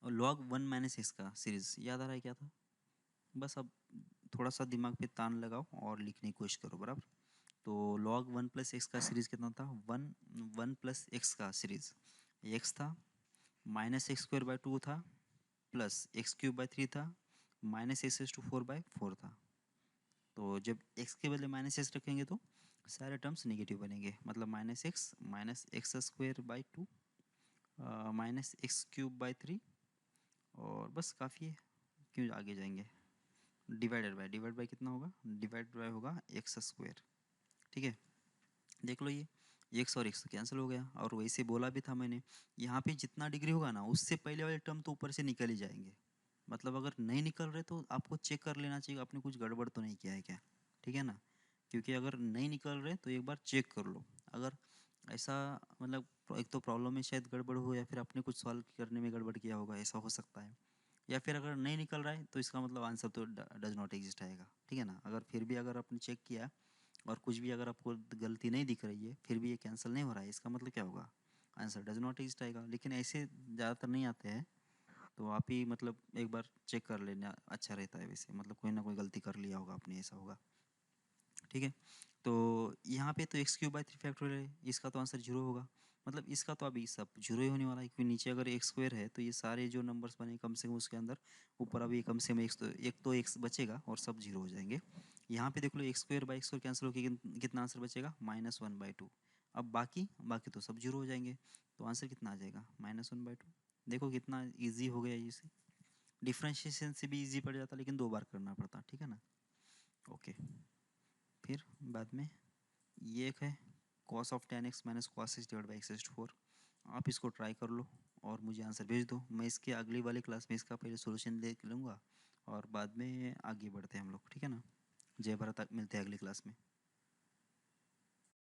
और लॉग 1 माइनस एक्स का सीरीज याद आ रहा है क्या था, बस अब थोड़ा सा दिमाग पे तान लगाओ और लिखने की कोशिश करो बराबर। तो log 1 प्लस एक्स का सीरीज कितना था, 1 प्लस एक्स का सीरीज एक्स था, माइनस एक्स स्क्वायर बाई 2 था, प्लस एक्स क्यूब बाई 3 था, माइनस x⁴/4 था। तो जब x के बदले माइनस एक्स रखेंगे तो सारे टर्म्स नेगेटिव बनेंगे, मतलब minus x square by 2 minus x cube by 3, और बस काफ़ी है, क्यों आगे जाएंगे। डिवाइड बाय कितना होगा, डिवाइड बाय होगा एक्स स्क्वायर, ठीक है। देख लो ये एक्स और एक्स तो कैंसिल हो गया, और वैसे बोला भी था मैंने, यहाँ पे जितना डिग्री होगा ना उससे पहले वाले टर्म तो ऊपर से निकल ही जाएंगे। मतलब अगर नहीं निकल रहे तो आपको चेक कर लेना चाहिए आपने कुछ गड़बड़ तो नहीं किया है क्या, ठीक है ना। क्योंकि अगर नहीं निकल रहे तो एक बार चेक कर लो। अगर ऐसा मतलब एक तो प्रॉब्लम में शायद गड़बड़ हो, या फिर आपने कुछ सॉल्व करने में गड़बड़ किया होगा, ऐसा हो सकता है। या फिर अगर नहीं निकल रहा है तो इसका मतलब आंसर तो डज नॉट एग्जिस्ट आएगा, ठीक है ना। अगर फिर भी अगर आपने चेक किया और कुछ भी अगर आपको गलती नहीं दिख रही है, फिर भी ये कैंसिल नहीं हो रहा है, इसका मतलब क्या होगा, आंसर डज नॉट एग्जिस्ट आएगा। लेकिन ऐसे ज़्यादातर नहीं आते हैं, तो आप ही मतलब एक बार चेक कर लेना अच्छा रहता है। वैसे मतलब कोई ना कोई गलती कर लिया होगा आपने, ऐसा होगा, ठीक है। तो यहाँ पे तो एक्स क्यूब बाई 3 फैक्टोरियल है, इसका तो आंसर जीरो होगा। मतलब इसका तो अभी सब जीरो ही होने वाला है, क्योंकि नीचे अगर एक्स स्क्वायर है तो ये सारे जो नंबर्स बने कम से कम उसके अंदर, ऊपर अभी कम से कम एक तो एक्स बचेगा और सब जीरो हो जाएंगे। यहाँ पे देख लो x square by x square cancel होकर कितना आंसर बचेगा, -1/2। अब बाकी बाकी तो सब जीरो हो जाएंगे, तो आंसर कितना आ जाएगा, -1/2। देखो कितना ईजी हो गया इसे। डिफ्रेंशिएशन से भी इजी पड़ जाता लेकिन 2 बार करना पड़ता, ठीक है ना। ओके, फिर बाद में ये एक है cos of tan x minus cos x divide by x⁴। आप इसको ट्राई कर लो और मुझे आंसर भेज दो। मैं इसके अगली वाली क्लास में इसका पहले सॉल्यूशन देख लूँगा और बाद में आगे बढ़ते हैं हम लोग, ठीक है ना। जय भारत, मिलते हैं अगली क्लास में।